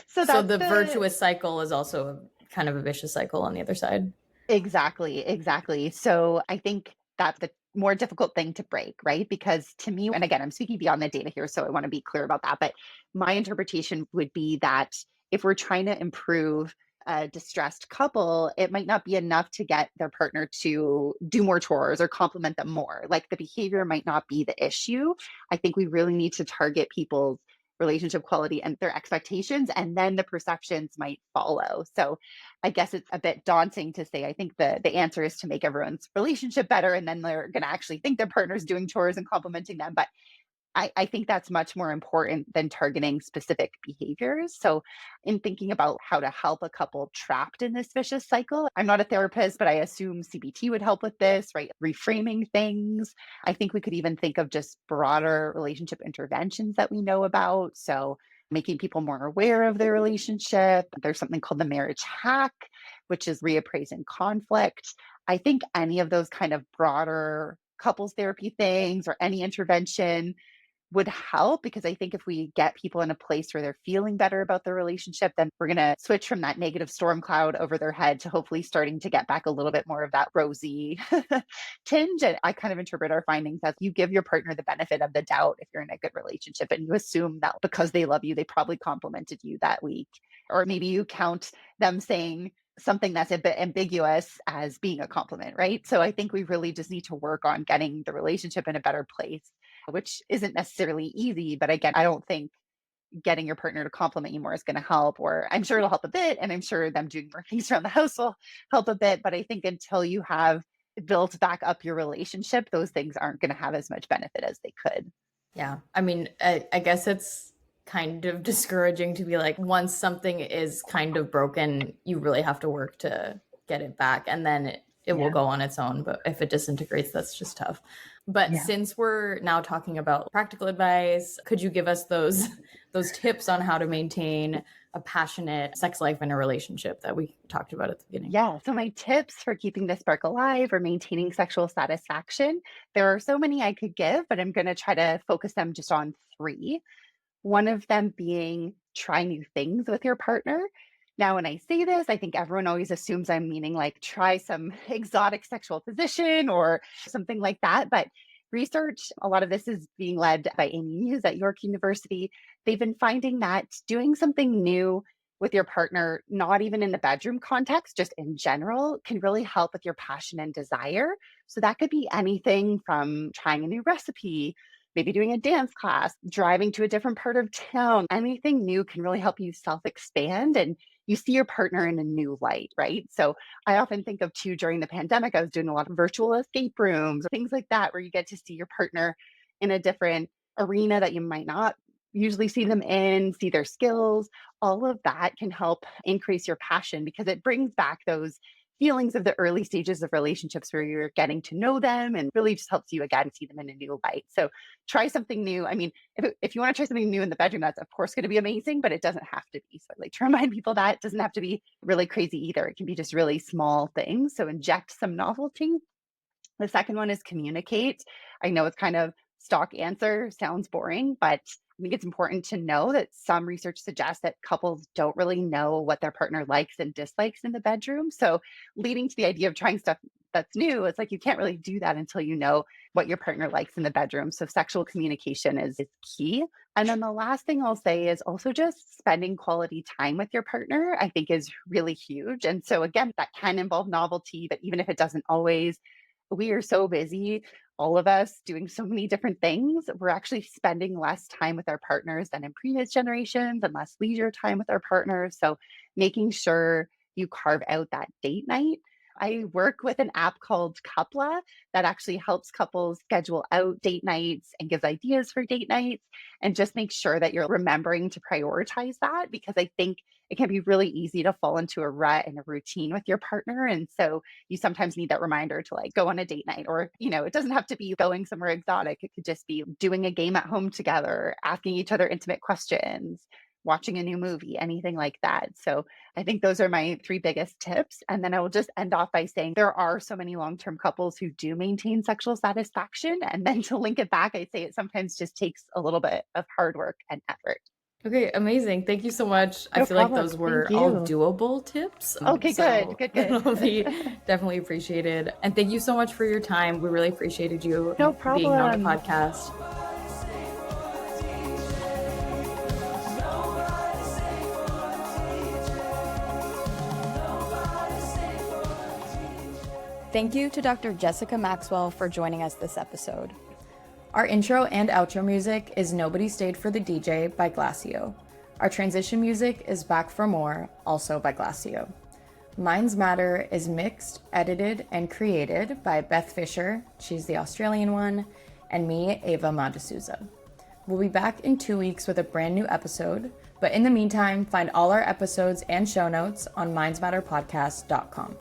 So so that's the the virtuous cycle is also kind of a vicious cycle on the other side. exactly, exactly. So I think that's the more difficult thing to break, right? Because to me, and again, I'm speaking beyond the data here, so I want to be clear about that. But my interpretation would be that if we're trying to improve a distressed couple, it might not be enough to get their partner to do more chores or compliment them more. Like the behavior might not be the issue. I think we really need to target people's relationship quality and their expectations, and then the perceptions might follow. So I guess it's a bit daunting to say. I think the answer is to make everyone's relationship better, and then they're going to actually think their partner's doing chores and complimenting them. But I think that's much more important than targeting specific behaviors. So, in thinking about how to help a couple trapped in this vicious cycle, I'm not a therapist, but I assume CBT would help with this, right? Reframing things. I think we could even think of just broader relationship interventions that we know about. So, making people more aware of their relationship. There's something called the marriage hack, which is reappraising conflict. I think any of those kind of broader couples therapy things or any intervention would help, because I think if we get people in a place where they're feeling better about their relationship, then we're going to switch from that negative storm cloud over their head to hopefully starting to get back a little bit more of that rosy tinge. And I kind of interpret our findings as you give your partner the benefit of the doubt if you're in a good relationship, and you assume that because they love you, they probably complimented you that week. Or maybe you count them saying something that's a bit ambiguous as being a compliment, right? So I think we really just need to work on getting the relationship in a better place, which isn't necessarily easy. But again, I don't think getting your partner to compliment you more is going to help, or I'm sure it'll help a bit. And I'm sure them doing more things around the house will help a bit. But I think until you have built back up your relationship, those things aren't going to have as much benefit as they could. Yeah. I mean, I guess it's kind of discouraging to be like, once something is kind of broken, you really have to work to get it back. And then it will go on its own. But if it disintegrates, that's just tough. But since we're now talking about practical advice, could you give us those tips on how to maintain a passionate sex life in a relationship that we talked about at the beginning? Yeah. So my tips for keeping the spark alive or maintaining sexual satisfaction, there are so many I could give, but I'm going to try to focus them just on three. One of them being try new things with your partner. Now, when I say this, I think everyone always assumes I'm meaning like try some exotic sexual position or something like that. But research, a lot of this is being led by Amy Muse at York University. They've been finding that doing something new with your partner, not even in the bedroom context, just in general, can really help with your passion and desire. So that could be anything from trying a new recipe, maybe doing a dance class, driving to a different part of town. Anything new can really help you self expand and you see your partner in a new light, right? So I often think of too, during the pandemic, I was doing a lot of virtual escape rooms, things like that, where you get to see your partner in a different arena that you might not usually see them in, see their skills. All of that can help increase your passion because it brings back those feelings of the early stages of relationships where you're getting to know them, and really just helps you again see them in a new light. So try something new. I mean, if you want to try something new in the bedroom, that's of course going to be amazing, but it doesn't have to be. So I like to remind people that it doesn't have to be really crazy either. It can be just really small things. So inject some novelty. The second one is communicate. I know it's kind of stock answer sounds boring, but I think it's important to know that some research suggests that couples don't really know what their partner likes and dislikes in the bedroom. So, leading to the idea of trying stuff that's new, it's like you can't really do that until you know what your partner likes in the bedroom. So, sexual communication is key. And then the last thing I'll say is also just spending quality time with your partner, I think is really huge. And so, again, that can involve novelty, but even if it doesn't always, we are so busy, all of us doing so many different things. We're actually spending less time with our partners than in previous generations and less leisure time with our partners. So making sure you carve out that date night. I work with an app called Coupla that actually helps couples schedule out date nights and gives ideas for date nights, and just make sure that you're remembering to prioritize that, because I think it can be really easy to fall into a rut and a routine with your partner. And so you sometimes need that reminder to like go on a date night, or, it doesn't have to be going somewhere exotic. It could just be doing a game at home together, asking each other intimate questions, watching a new movie, anything like that. So I think those are my three biggest tips. And then I will just end off by saying there are so many long-term couples who do maintain sexual satisfaction. And then to link it back, I say it sometimes just takes a little bit of hard work and effort. Okay, amazing. Thank you so much. I No feel like problem. those were Thank all you. doable tips. Okay, So good. it'll be definitely appreciated. And thank you so much for your time. We really appreciated you No being on the problem. podcast. Thank you to Dr. Jessica Maxwell for joining us this episode. Our intro and outro music is Nobody Stayed for the DJ by Glacio. Our transition music is Back for More, also by Glacio. Minds Matter is mixed, edited, and created by Beth Fisher, she's the Australian one, and me, Ava Madasouza. We'll be back in 2 weeks with a brand new episode, but in the meantime, find all our episodes and show notes on mindsmatterpodcast.com.